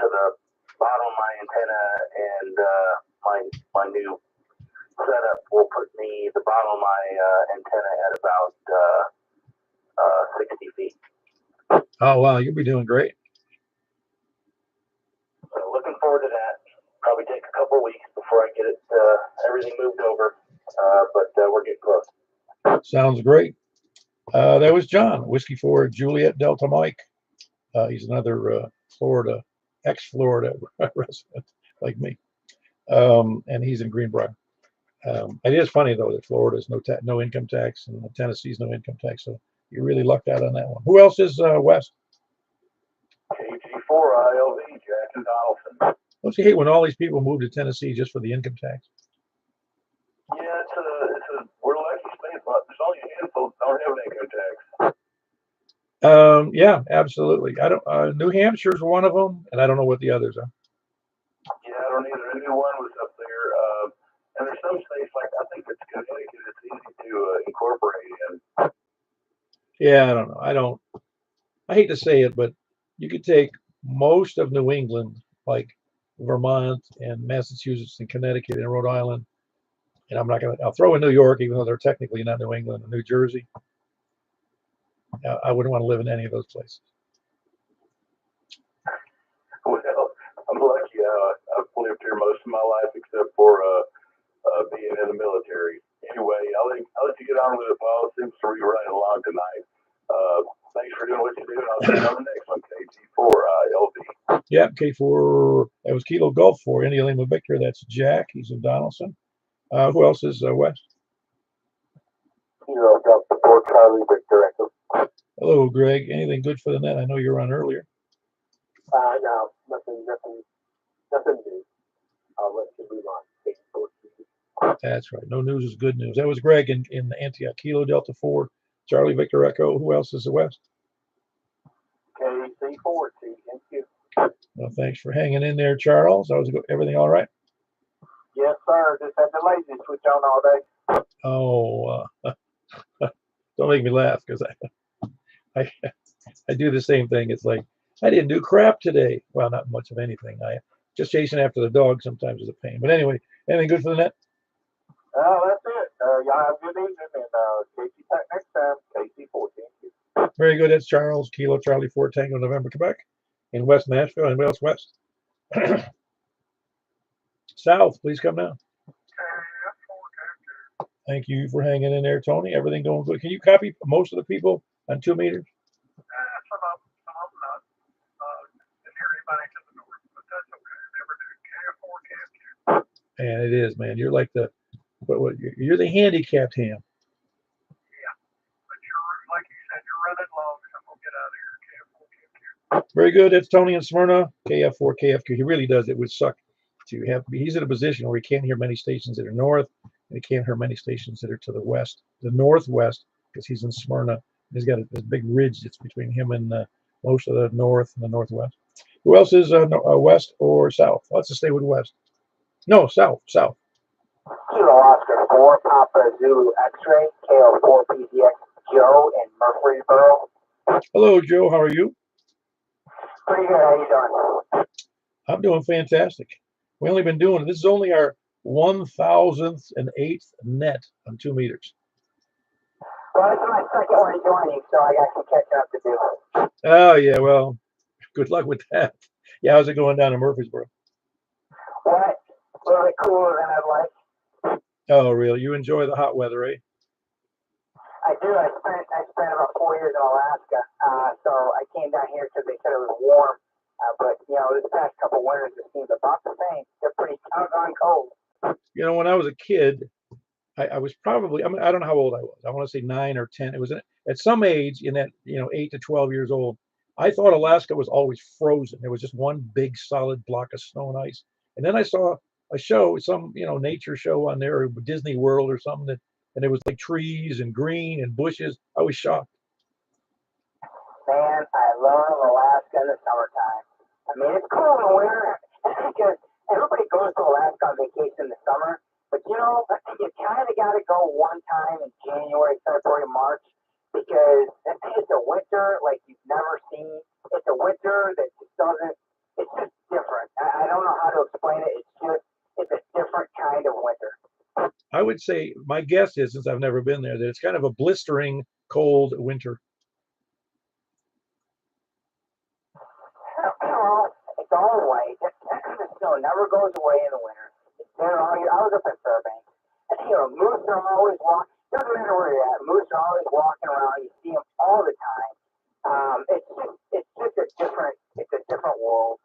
to the bottom of my antenna, and my new setup will put me the bottom of my antenna at about 60 feet. Oh, wow. You'll be doing great. So looking forward to that. Probably take a couple weeks before I get it everything moved over, but we're getting close. Sounds great. That was John, Whiskey 4 Juliet Delta Mike. He's another Florida, ex-Florida resident like me, and he's in Greenbrier. It is funny though that Florida's no income tax and Tennessee's no income tax, so you really lucked out on that one. Who else is west? KG4 ILV, Jack and Donaldson. Don't you hate when all these people move to Tennessee just for the income tax? Yeah, we're lucky state, but there's only a handful that don't have an income tax. Yeah, absolutely. I don't. New Hampshire's one of them, and I don't know what the others are. Yeah, I don't either. A new one was up there, and there's some states like I think it's Connecticut. It's easy to incorporate in. Yeah, I don't know. I hate to say it, but you could take most of New England, like Vermont and Massachusetts and Connecticut and Rhode Island, and I'll throw in New York, even though they're technically not New England, and New Jersey. I wouldn't want to live in any of those places. Well, I'm lucky. I've lived here most of my life, except for being in the military. Anyway, I'll let you get on with it, Paul. It seems to be running along tonight. Thanks for doing what you do, and I'll see you on the next one, KG4 LV. Yeah, K4. That was Kilo Golf 4, India Lima Victor. That's Jack. He's in Donaldson. Who else is west? Kilo Golf 4 Charlie Victor Echo. Hello, Greg. Anything good for the net? I know you were on earlier. No, nothing new. I'll let you move on. That's right. No news is good news. That was Greg in Antioch. Kilo Delta 4, Charlie Victor Echo. Who else is the west? KC4, thank you. Well, thanks for hanging in there, Charles. Everything all right? Yes, sir. Just had the lazy switch on all day. Oh, don't make me laugh because I do the same thing. It's like, I didn't do crap today. Well, not much of anything. Just chasing after the dog sometimes is a pain. But anyway, anything good for the net? That's it. Y'all have a good evening, and KC back next time. KC4, thank you. Very good. That's Charles, Kilo Charlie 4 Tango November, Quebec, in West Nashville. Anybody else west? South, please come down. Thank you for hanging in there, Tony. Everything going good. Can you copy most of the people on 2 meters? Some of them not. Didn't hear anybody to the north, but that's okay. Never do. KF4, KF2. And it is, man. You're like you're the handicapped ham. Yeah, but you're, like you said, you're running long, so we'll get out of here. KF4, KF2. Very good. That's Tony in Smyrna. KF4, KFQ. He really does. It would suck to have. He's in a position where he can't hear many stations that are north, and he can't hear many stations that are to the west, the northwest, because he's in Smyrna. He's got this big ridge that's between him and most of the north and the northwest. Who else is west or south? Let's just stay with west. No, south. Kilo Oscar 4, Papa Zulu X-Ray, KL4 PDX Joe in Murfreesboro. Hello, Joe. How are you? Pretty good. How you doing? I'm doing fantastic. We only been doing, this is only our 1,008th net on 2 meters. Well, it's my second one joining, so I got some catching up to do. Oh, yeah. Well, good luck with that. Yeah, how's it going down in Murfreesboro? What? A little bit cooler than I'd like. Oh, really? You enjoy the hot weather, eh? I do. I spent about 4 years in Alaska, so I came down here because they said it was warm. But this past couple winters, it seems about the same. They're pretty doggone cold. When I was a kid, I was probably, I don't know how old I was. I want to say 9 or 10. It was at some age in that 8 to 12 years old. I thought Alaska was always frozen. There was just one big solid block of snow and ice. And then I saw a show, some nature show on there, or Disney World or something, and it was like trees and green and bushes. I was shocked. Man, I love Alaska in the summertime. I mean, it's cool in the winter because everybody goes to Alaska on vacation in the summer. But you know, you kind of got to go one time in January, February, March because it's a winter like you've never seen. It's a winter that just doesn't. It's just different. I don't know how to explain it. It's a different kind of winter. I would say my guess is, since I've never been there, that it's kind of a blistering cold winter. Well, it's all white. The snow never goes away in the winter. It's there all year. I was up in Fairbanks, and you know, moose are always walking. Doesn't matter where you're at. Moose are always walking around. You see them all the time. It's just a different world.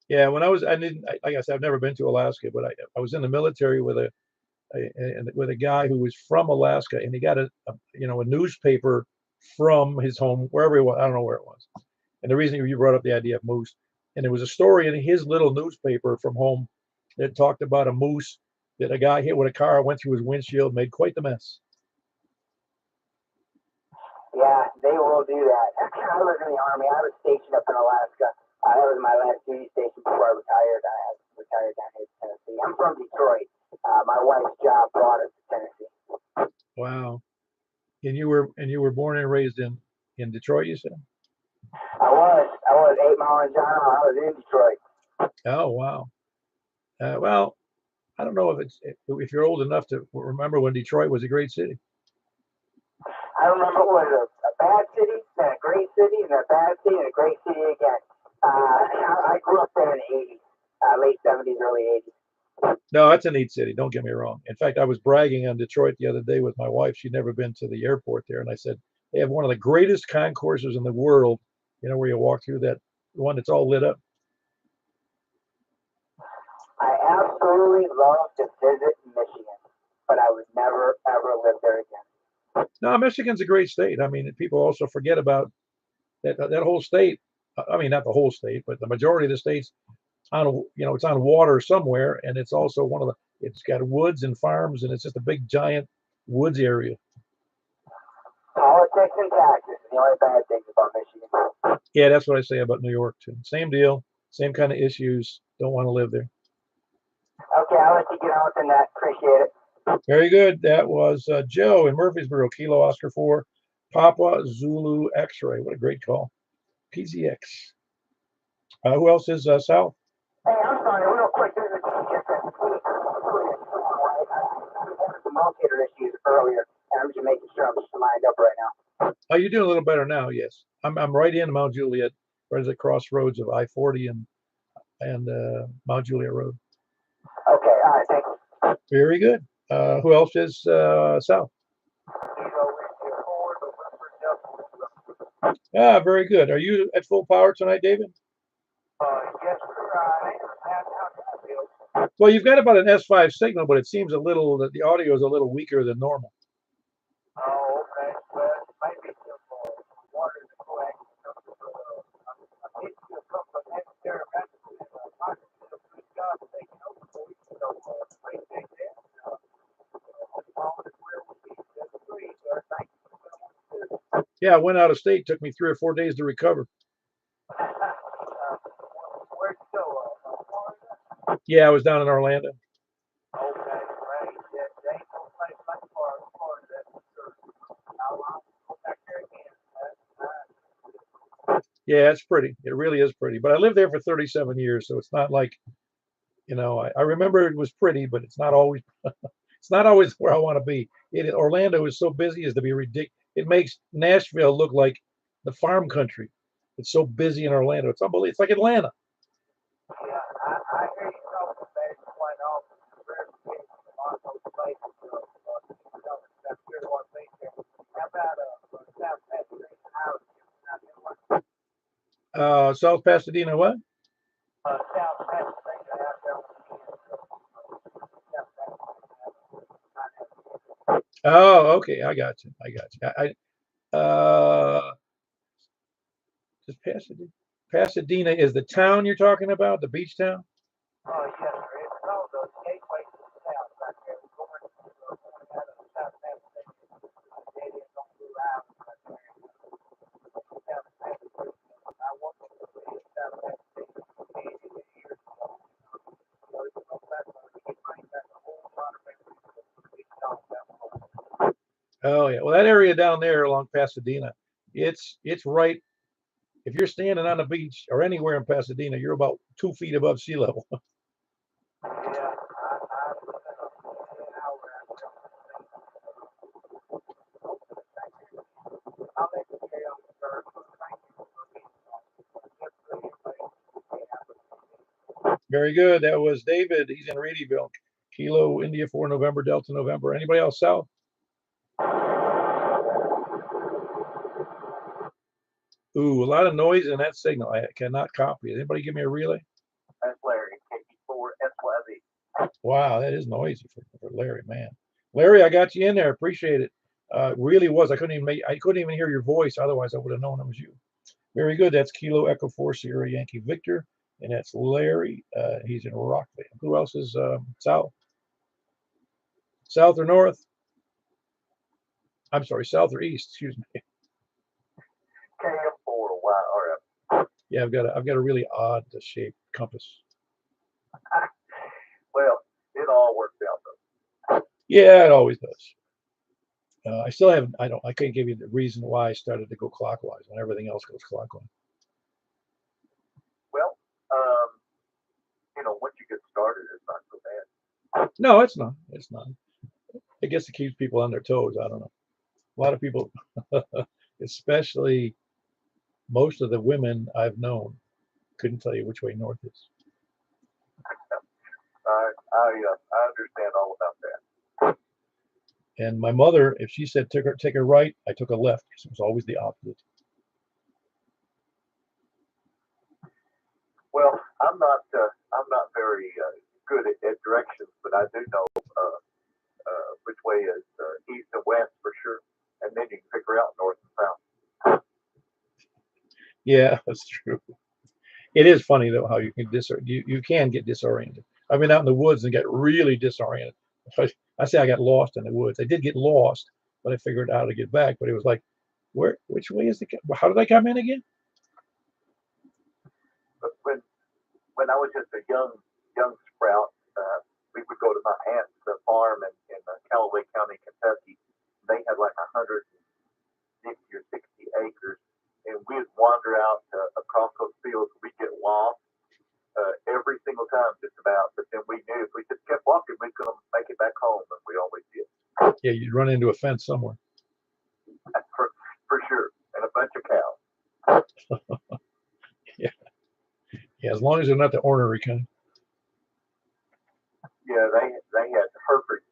Yeah, when I didn't, like I said, I've never been to Alaska, but I was in the military with a guy who was from Alaska, and he got a newspaper from his home, wherever he was. I don't know where it was. And the reason you brought up the idea of moose, and there was a story in his little newspaper from home that talked about a moose that a guy hit with a car, went through his windshield, made quite the mess. Yeah, they will do that. I was in the Army. I was stationed up in Alaska. That was my last duty station before I retired. I retired down here in Tennessee. I'm from Detroit. My wife's job brought us to Tennessee. Wow. And you were born and raised in Detroit, you said? I was 8 Mile and John. I was in Detroit. Oh, wow. Well, I don't know if you're old enough to remember when Detroit was a great city. I remember it was a bad city, then a great city, and a bad city, and a great city again. I grew up there in the 80s, late 70s, early 80s. No, it's a neat city. Don't get me wrong. In fact, I was bragging on Detroit the other day with my wife. She'd never been to the airport there. And I said, they have one of the greatest concourses in the world, where you walk through that one that's all lit up. I absolutely love to visit Michigan, but I would never, ever live there again. No, Michigan's a great state. I mean, people also forget about that whole state. I mean, not the whole state, but the majority of the state's on, it's on water somewhere, and it's also it's got woods and farms, and it's just a big giant woods area. Politics and taxes are the only bad things about Michigan. Yeah, that's what I say about New York too. Same deal, same kind of issues. Don't want to live there. Okay, I'll let you get on with the net. Appreciate it. Very good. That was Joe in Murfreesboro, Kilo Oscar 4, Papa Zulu X-ray. What a great call. PZX. Who else is Sal? Hey, I'm sorry, real quick. This is just a tweet. I had some locator issues earlier, and I'm just making sure I'm just lined up right now. Oh, you're doing a little better now. Yes, I'm right in Mount Juliet, right at the crossroads of I-40 and Mount Juliet Road. Okay, all right, thanks. Very good. Who else is Sal? Ah, very good. Are you at full power tonight, David? Yes, sir. Well, you've got about an S5 signal, but it seems that the audio is a little weaker than normal. Oh, okay. Well, it might be some water in the coax. I'm hitting you a couple of necessary messages. I did a good job of taking over for you. So, appreciate that. Yeah, I went out of state. Took me 3 or 4 days to recover. Where'd you go? Florida? Yeah, I was down in Orlando. Okay, right. Yeah, they ain't no place like Florida, that's for sure. I'll go back there again. Yeah, it's pretty. It really is pretty. But I lived there for 37 years, so it's not like, I remember it was pretty, but it's not always it's not always where I want to be. Orlando is so busy as to be ridiculous. It makes Nashville look like the farm country. It's so busy in Orlando. It's unbelievable. It's like Atlanta. Yeah, I hear you talking about it quite often. On those places, how about South Pasadena house? South Pasadena, what? South Pasadena house. Oh, okay. I got you. Just Pasadena is the town you're talking about, the beach town? Oh, yes, sir. It's called the Gateway to the South right there. We're going out of South Pasadena. It is on Blue Island right there. Oh yeah. Well, that area down there along Pasadena, it's right. If you're standing on the beach or anywhere in Pasadena, you're about 2 feet above sea level. Yeah, I was in an hour after. I'll make the chaos start. Thank you for being. Very good. That was David. He's in Reedyville. Kilo India 4 November Delta November. Anybody else south? Ooh, a lot of noise in that signal. I cannot copy it. Anybody give me a relay? That's Larry, KP4SYV. Wow, that is noisy for Larry, man. Larry, I got you in there. Appreciate it. Really was. I couldn't even hear your voice. Otherwise, I would have known it was you. Very good. That's Kilo Echo 4 Sierra Yankee Victor, and that's Larry. He's in Rockville. Who else is south? South or north? I'm sorry, south or east. Excuse me. KM4YRF. Yeah, I've got a really odd shaped compass. Well, it all works out though. Yeah, it always does. I still haven't. I can't give you the reason why I started to go clockwise when everything else goes clockwise. Well, once you get started, it's not so bad. No, it's not. It's not. I guess it keeps people on their toes. I don't know. A lot of people, especially most of the women I've known, couldn't tell you which way north is. I understand all about that. And my mother, if she said take a right, I took a left because it was always the opposite. Well, I'm not very good at directions, but I do know which way is east and west for sure, and then you can figure out north and south. Yeah, that's true. It is funny though how you can you can get disoriented. I've been out in the woods and get really disoriented. I say I got lost in the woods. I did get lost, but I figured out how to get back. But it was like, which way is how did I come in again? But when I was just a young sprout, we would go to my aunt's farm in Callaway County, Kentucky. They had like 150 or 60 acres, and we'd wander out across those fields. We'd get lost every single time, just about. But then we knew if we just kept walking, we could make it back home, and we always did. Yeah, you'd run into a fence somewhere. for sure, and a bunch of cows. Yeah, as long as they're not the ornery kind. Yeah, they had Hereford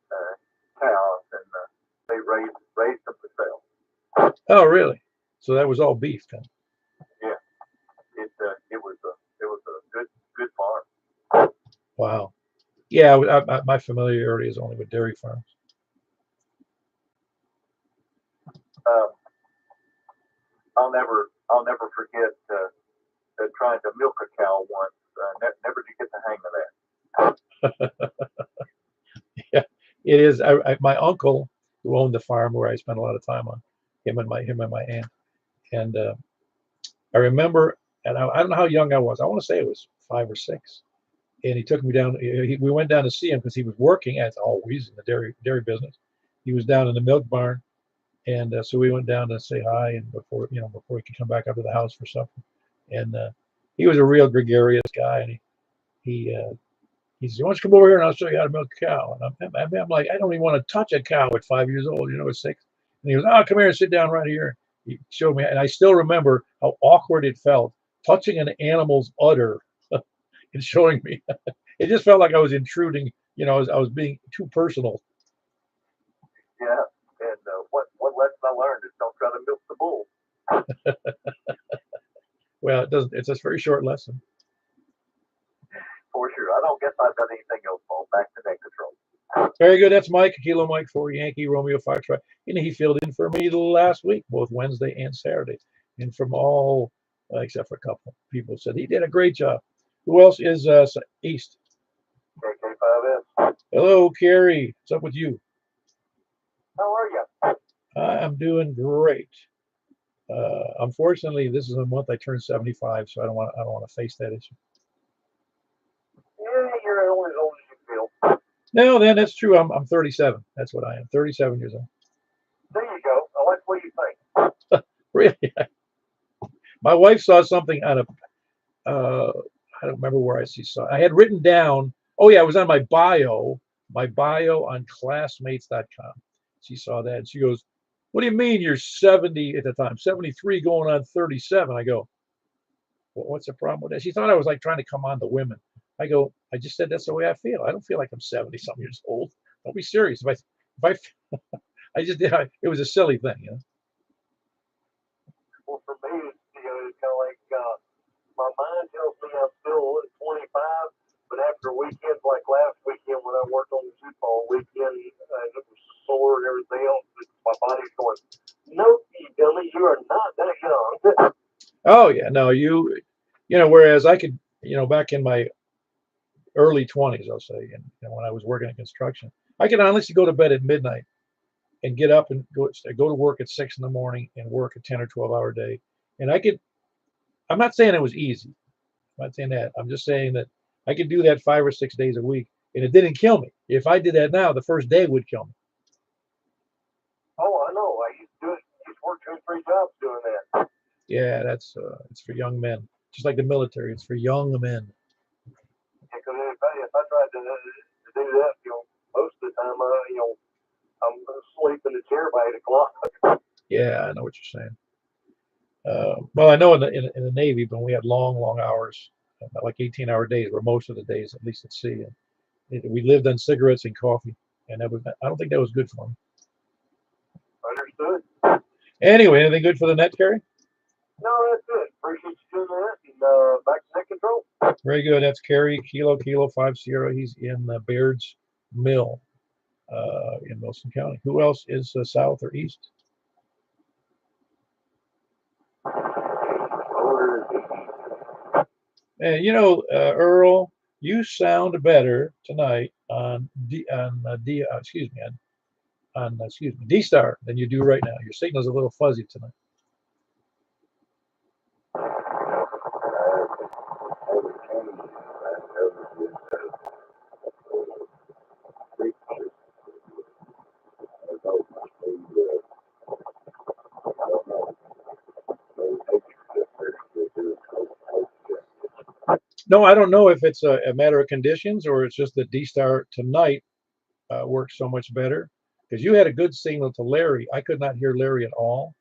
cows, and they raised them to sell. Oh, really? So that was all beef then? Yeah, it was a good farm. Wow. Yeah, my familiarity is only with dairy farms. I'll never forget trying to milk a cow once. Never did get the hang of that. Yeah, it is. My uncle who owned the farm where I spent a lot of time on, him and my aunt, and I remember, and I don't know how young I was. I want to say it was 5 or 6, and he took me down. We went down to see him because he was working, as always, in the dairy business. He was down in the milk barn, and so we went down to say hi, and before he could come back up to the house for supper. And he was a real gregarious guy, and he said, "Why don't you come over here and I'll show you how to milk a cow?" And I'm like, I don't even want to touch a cow at 5 years old, at 6. And he goes, "Oh, come here and sit down right here." He showed me, and I still remember how awkward it felt touching an animal's udder and showing me. It just felt like I was intruding. I was being too personal. Yeah, and what lesson I learned is don't try to milk the bull. Well, it doesn't. It's a very short lesson. For sure. I don't guess I've got anything else. Back to net control. Very good. That's Mike, Kilo Mike for Yankee Romeo Foxtrot. And he filled in for me last week, both Wednesday and Saturday. And from all, except for a couple of people, said he did a great job. Who else is east? KK5S. Hello, Carrie. What's up with you? How are you? I'm doing great. Unfortunately, this is the month I turned 75, so I don't want to face that issue. Yeah, you're only as old as you feel. No, then that's true. I'm 37. That's what I am. 37 years old. There you Really? My wife saw something on a, I don't remember where she saw it. I had written down, oh yeah, it was on my bio on classmates.com. She saw that and she goes, what do you mean you're 70 at the time, 73 going on 37? I go, well, what's the problem with that? She thought I was like trying to come on to women. I go, I just said that's the way I feel. I don't feel like I'm 70 something years old. Don't be serious. If I I just did, it was a silly thing, you know. Well, for me, it's kind of like my mind tells me I'm still at 25, but after weekends like last weekend when I worked on the Super Bowl weekend, and it was sore and everything else, my body's going, nope, you dummy, you are not that young. Oh yeah, no, you know, whereas I could, you know, back in my early 20s, I'll say, and you know, when I was working in construction, I could honestly go to bed at midnight and get up and go to work at 6 in the morning and work a 10 or 12-hour day. And I'm not saying it was easy. I'm not saying that. I'm just saying that I could do that 5 or 6 days a week and it didn't kill me. If I did that now, the first day would kill me. Oh, I know. I used to do it. I used to work 2 or 3 jobs doing that. Yeah, that's it's for young men. Just like the military, it's for young men. Because if I tried to do that, most of the time, I'm asleep in the chair by 8 o'clock. Yeah, I know what you're saying. Well, I know in the Navy, when we had long hours, like 18-hour days, were most of the days, at least at sea. And we lived on cigarettes and coffee, and I don't think that was good for me. Understood. Anyway, anything good for the net, Kerry? No, that's it. Appreciate you doing that. And back to net control. Very good. That's Kerry, Kilo 5 Sierra. He's in Baird's Mill in Wilson County. Who else is south or east? And you know, Earl, you sound better tonight on D-Star than you do right now. Your signal's a little fuzzy tonight. No, I don't know if it's a matter of conditions or it's just that D-Star tonight works so much better. Because you had a good signal to Larry. I could not hear Larry at all.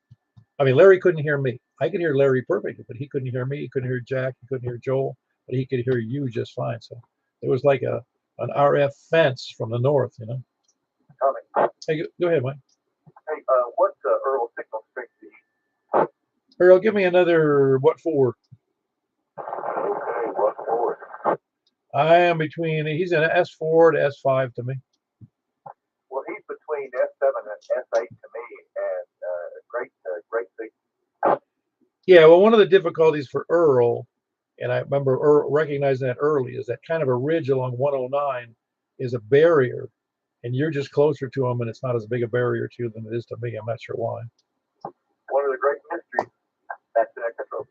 I mean, Larry couldn't hear me. I could hear Larry perfectly, but he couldn't hear me. He couldn't hear Jack. He couldn't hear Joel, but he could hear you just fine. So it was like an RF fence from the north, you know. Tommy. Hey, go ahead, Mike. Hey, what Earl signal strength do you? Earl, give me another what for? Okay, what for? I am between. He's an S4 to S5 to me. Well, he's between S7 and S8 to me, and great signal. Yeah, well, one of the difficulties for Earl, and I remember Earl recognizing that early, is that kind of a ridge along 109 is a barrier, and you're just closer to him, and it's not as big a barrier to you than it is to me. I'm not sure why. One of the great mysteries. That's the net control.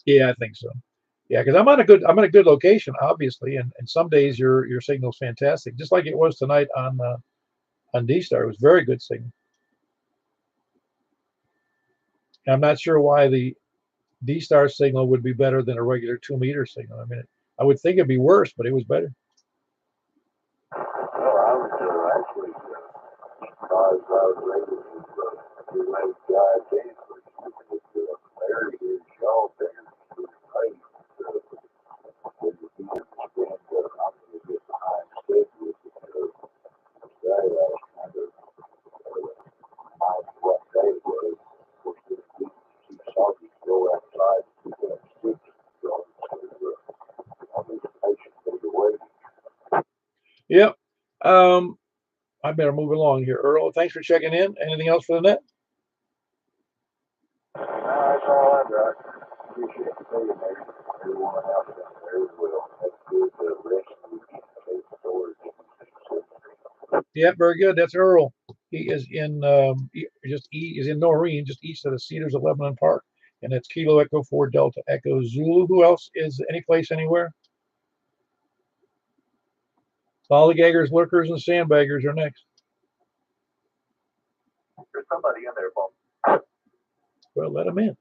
Yeah, I think so. Yeah, because I'm on a good location, obviously, and some days your signal's fantastic, just like it was tonight on D-Star. It was very good signal. And I'm not sure why the D-Star signal would be better than a regular 2-meter signal. I mean, I would think it'd be worse, but it was better. Well, I was actually surprised I was able to relate guys in with Larry and y'all there to the place with the people I'm going to get behind schedule because today I was kind of mind what day it was. Of course, this week keep salty go outside and keep that stick going to on these patients that are waiting. Yep. I better move along here. Earl, thanks for checking in. Anything else for the net? No, that's all I got. Appreciate you being there. Everyone else out there as well. Have a good rest of the weekend. Safe storage. Yeah, very good. That's Earl. He is in he's in Noreen, just east of the Cedars of Lebanon Park, and that's Kilo Echo 4 Delta Echo Zulu. Who else is any place anywhere? Lollygaggers, lurkers, and sandbaggers are next. There's somebody in there, Bob. Well, let him in.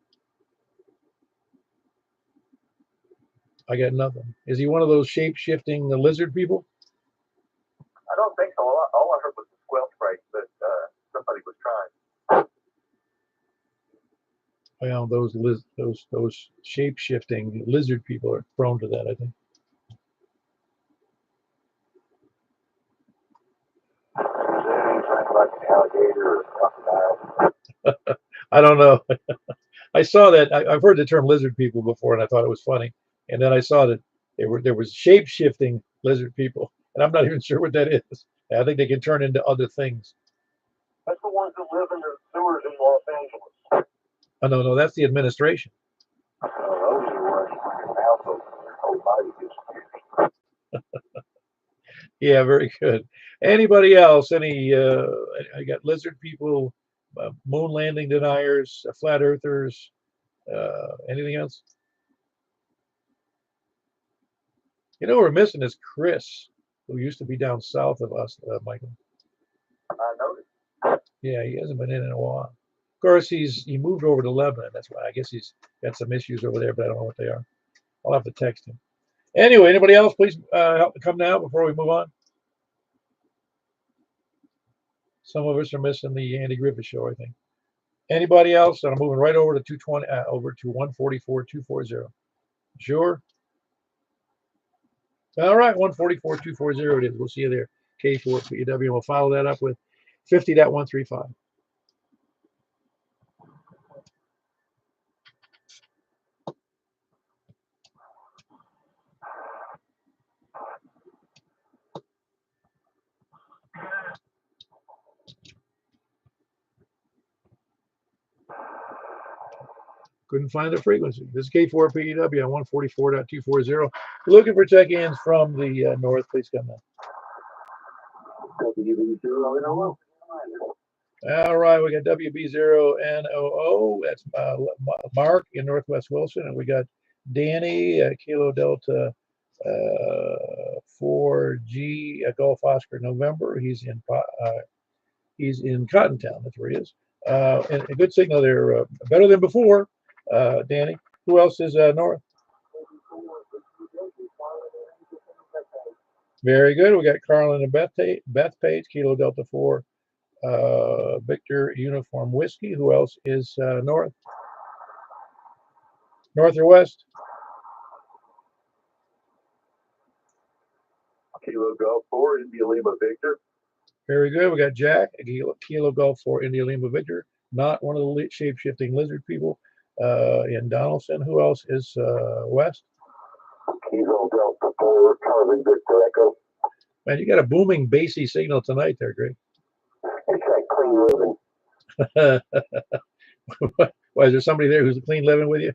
I got nothing. Is he one of those shape-shifting lizard people? I don't think so. All I heard was the squelch break that somebody was trying. Well, those shape-shifting lizard people are prone to that, I think. Is there anything like an alligator or crocodile? I don't know. I saw that. I've heard the term lizard people before, and I thought it was funny. And then I saw that there was shape-shifting lizard people, and I'm not even sure what that is. I think they can turn into other things. That's the ones that live in the sewers in Los Angeles. Oh, no, that's the administration. Those are the ones when your mouth opens, your whole body gets confused. Yeah, very good. Anybody else? I got lizard people, moon landing deniers, flat earthers, anything else? You know, we're missing is Chris, who used to be down south of us, Michael. I noticed. Yeah, he hasn't been in a while. Of course, he moved over to Lebanon. That's why I guess he's got some issues over there, but I don't know what they are. I'll have to text him. Anyway, anybody else, please help come now before we move on. Some of us are missing the Andy Griffith show, I think. Anybody else? And I'm moving right over to 220, over to 144.240. Sure. All right, 144.240 it is. We'll see you there. K4PW, and we'll follow that up with 50.135. Couldn't find the frequency. This is K4PW on 144.240. Looking for check-ins from the north. Please come now. All right, we got WB0NOO. That's Mark in Northwest Wilson, and we got Danny, Kilo Delta 4G Golf Oscar November. He's in Cottontown. That's where he is. And a good signal there, better than before. Danny, who else is north? Very good. We got Carlin and Beth Page, Kilo Delta 4, Victor Uniform Whiskey. Who else is north? North or west? Kilo Golf 4, India Lima Victor. Very good. We got Jack, Kilo Golf 4, India Lima Victor. Not one of the shape-shifting lizard people in Donaldson. Who else is west? Kilo Delta 4, Charlie Victor Echo. Man, you got a booming bassy signal tonight there, Greg. It's that clean living. Why, is there somebody there who's clean living with you?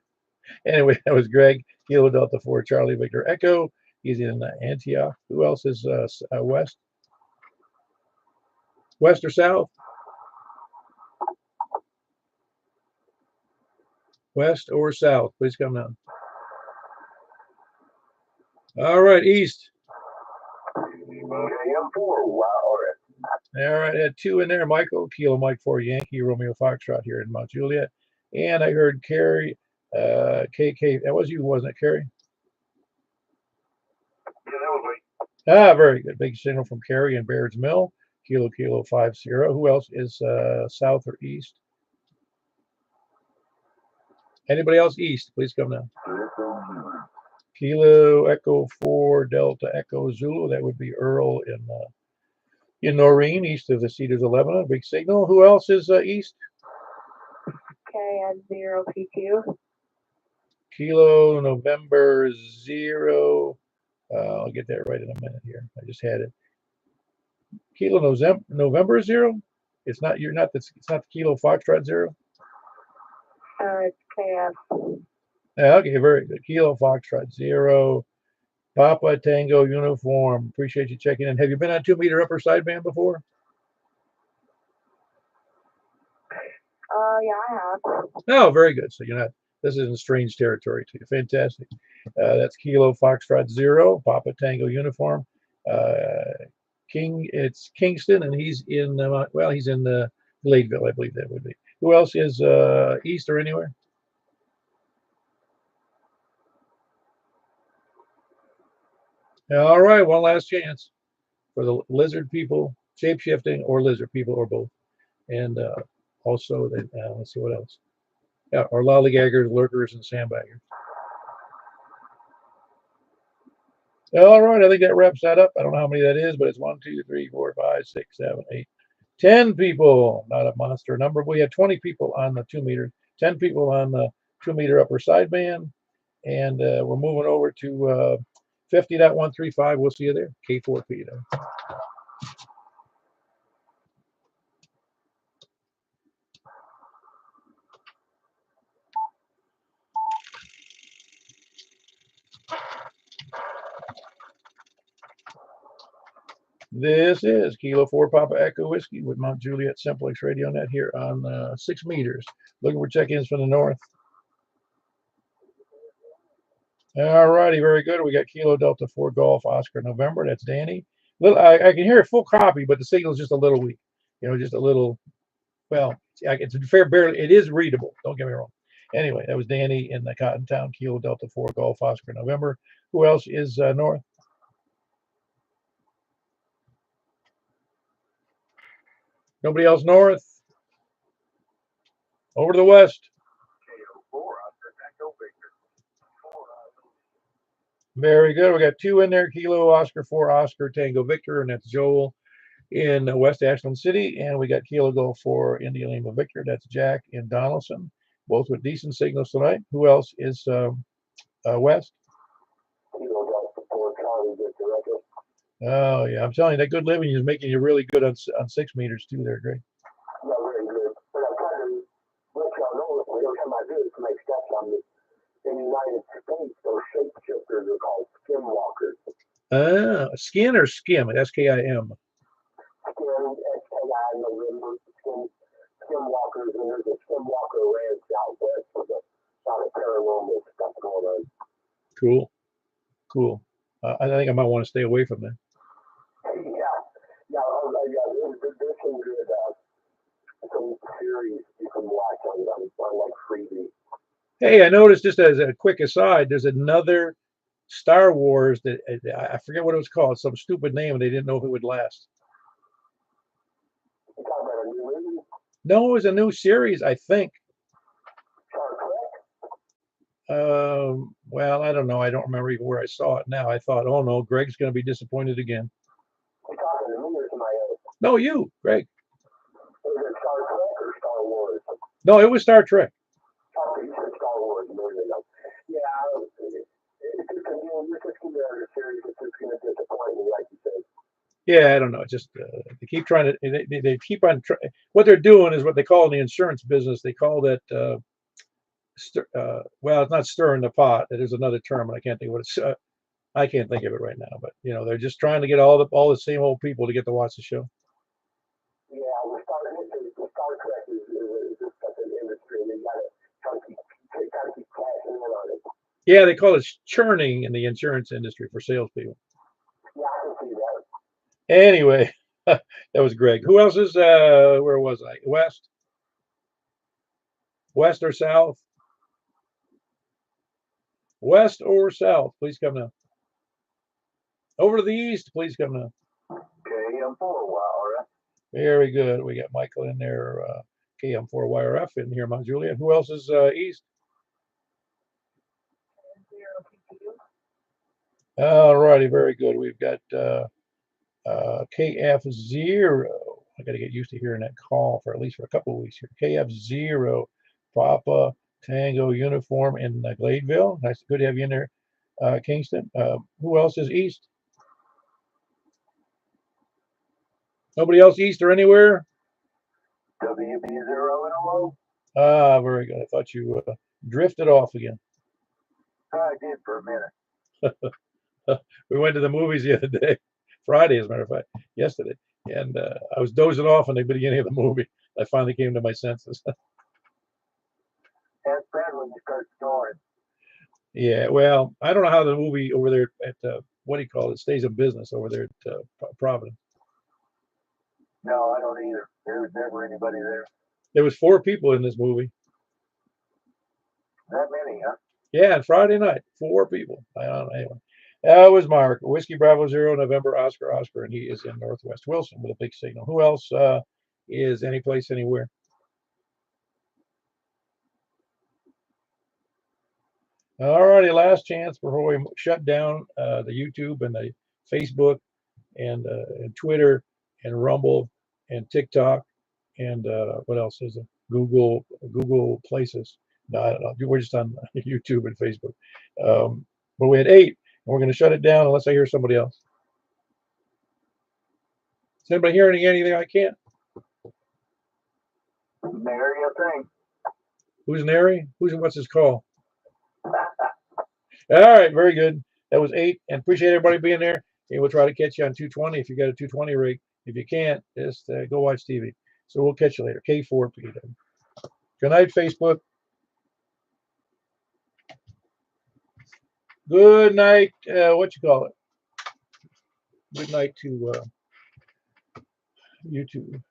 Anyway, that was Greg, Kilo Delta 4, Charlie Victor Echo. He's in Antioch. Who else is west? West or south? West or south? Please come down. All right, east. All right, I had two in there. Michael, Kilo Mike 4 Yankee, Romeo Foxtrot here in Mount Juliet. And I heard Carrie, KK. That was you, wasn't it, Carrie? Yeah, that was me. Ah, very good. Big signal from Carrie and Baird's Mill. Kilo 50. Who else is south or east? Anybody else east? Please come now. Kilo Echo 4 Delta Echo Zulu. That would be Earl in Noreen, east of the Cedars of Lebanon. Big signal. Who else is east? KS0PQ. Kilo November 0. I'll get that right in a minute here. I just had it. Kilo November 0. It's not. You're not. It's not the Kilo Foxtrot 0. It's KS. Okay, very good. Kilo Foxtrot 0. Papa Tango Uniform. Appreciate you checking in. Have you been on 2 meter upper sideband before? Yeah, I have. Oh, very good. So you're not. This isn't strange territory to you. Fantastic. That's Kilo Foxtrot 0. Papa Tango Uniform. It's Kingston, and he's in well, he's in Gladeville, I believe that would be. Who else is east or anywhere? All right, one last chance for the lizard people, shape-shifting, or lizard people, or both. And also, let's see what else. Yeah, or lollygaggers, lurkers, and sandbaggers. All right, I think that wraps that up. I don't know how many that is, but it's 1, 2, 3, 4, 5, 6, 7, 8, 10 people. Not a monster number. We had 20 people on the 2 meter, 10 people on the 2 meter upper sideband, and we're moving over to 50.135. We'll see you there. K4P. This is Kilo 4 Papa Echo Whiskey with Mount Juliet Simplex Radio Net here on 6 meters. Looking for check-ins from the north. All righty, very good. We got Kilo Delta 4 Golf Oscar November. That's Danny. I can hear a full copy, but the signal's just a little weak. You know, just a little. Well, it's barely. It is readable. Don't get me wrong. Anyway, that was Danny in the Cotton Town. Kilo Delta 4 Golf Oscar November. Who else is north? Nobody else north? Over to the west. Very good. We got 2 in there. Kilo Oscar 4 Oscar Tango Victor, and that's Joel in West Ashland City. And we got Kilo Golf 4 India Lima Victor. That's Jack in Donaldson. Both with decent signals tonight. Who else is west? Oh, yeah. I'm telling you, that good living is making you really good on 6 meters, too, there, Greg. Yeah, very good. But I'm trying to let y'all know that every time I do this, make steps on this. In the United States, those shapeshifters are called skim walkers. Skin or skim? S-K-I-M. Skim, S-K-I, November, skim walkers, and there's a skim walker ranch out west with a lot of paranormal stuff going on. Cool. Cool. I think I might want to stay away from that. Yeah, there's some series you can watch on like Freebie. Hey, I noticed, just as a quick aside, there's another Star Wars that I forget what it was called, some stupid name, and they didn't know if it would last. You talking about a new movie? No, it was a new series, I think. Star Trek? Well, I don't know. I don't remember even where I saw it now. I thought, oh no, Greg's going to be disappointed again. You talking to me or to my own? No, you, Greg. Is it Star Trek or Star Wars? No, it was Star Trek. Okay, you said Star Wars. Yeah, it's just going to be a series that's just going to disappoint me, like you said. Yeah, I don't know. It's just they keep trying to. They keep on. What they're doing is what they call in the insurance business. They call that. Well, it's not stirring the pot. There's another term, and I can't think of what it's. I can't think of it right now. But you know, they're just trying to get all the same old people to get to watch the show. Yeah, the Star Trek is just such an industry, and they gotta keep cashing in on it. Yeah, they call it churning in the insurance industry for salespeople. Yeah, I can see that. Anyway, that was Greg. Who else is? Where was I? West or south? West or south? Please come now. Over to the east. Please come now. KM4YRF. Very good. We got Michael in there. KM4YRF in here, Mount Juliet. Who else is east? All righty, very good. We've got KF0. I got to get used to hearing that call for at least for a couple of weeks here. KF0, Papa Tango Uniform in Gladeville. Nice, good to have you in there, Kingston. Who else is east? Nobody else east or anywhere? WB0NLO. Ah, very good. I thought you drifted off again. I did for a minute. We went to the movies the other day, Friday, as a matter of fact, yesterday, and I was dozing off in the beginning of the movie. I finally came to my senses. That's bad when you start snoring. Yeah, well, I don't know how the movie over there at what do you call it, stays in business over there at Providence. No, I don't either. There was never anybody there. There was 4 people in this movie. That many, huh? Yeah, and Friday night, 4 people. I don't know, anyway. That was Mark. Whiskey Bravo 0, November, Oscar, and he is in Northwest Wilson with a big signal. Who else is any place, anywhere? All righty, last chance before we shut down the YouTube and the Facebook and Twitter and Rumble and TikTok and what else is it? Google Places. No, I don't know. We're just on YouTube and Facebook. But we had 8, and we're going to shut it down unless I hear somebody else. Is anybody hearing anything I can't? Nary a thing. Who's Nary? What's his call? All right, very good. That was 8, and appreciate everybody being there. And we'll try to catch you on 220 if you got a 220 rig. If you can't, just go watch TV. So we'll catch you later. K4P. Good night, Facebook. Good night. What you call it? Good night to YouTube.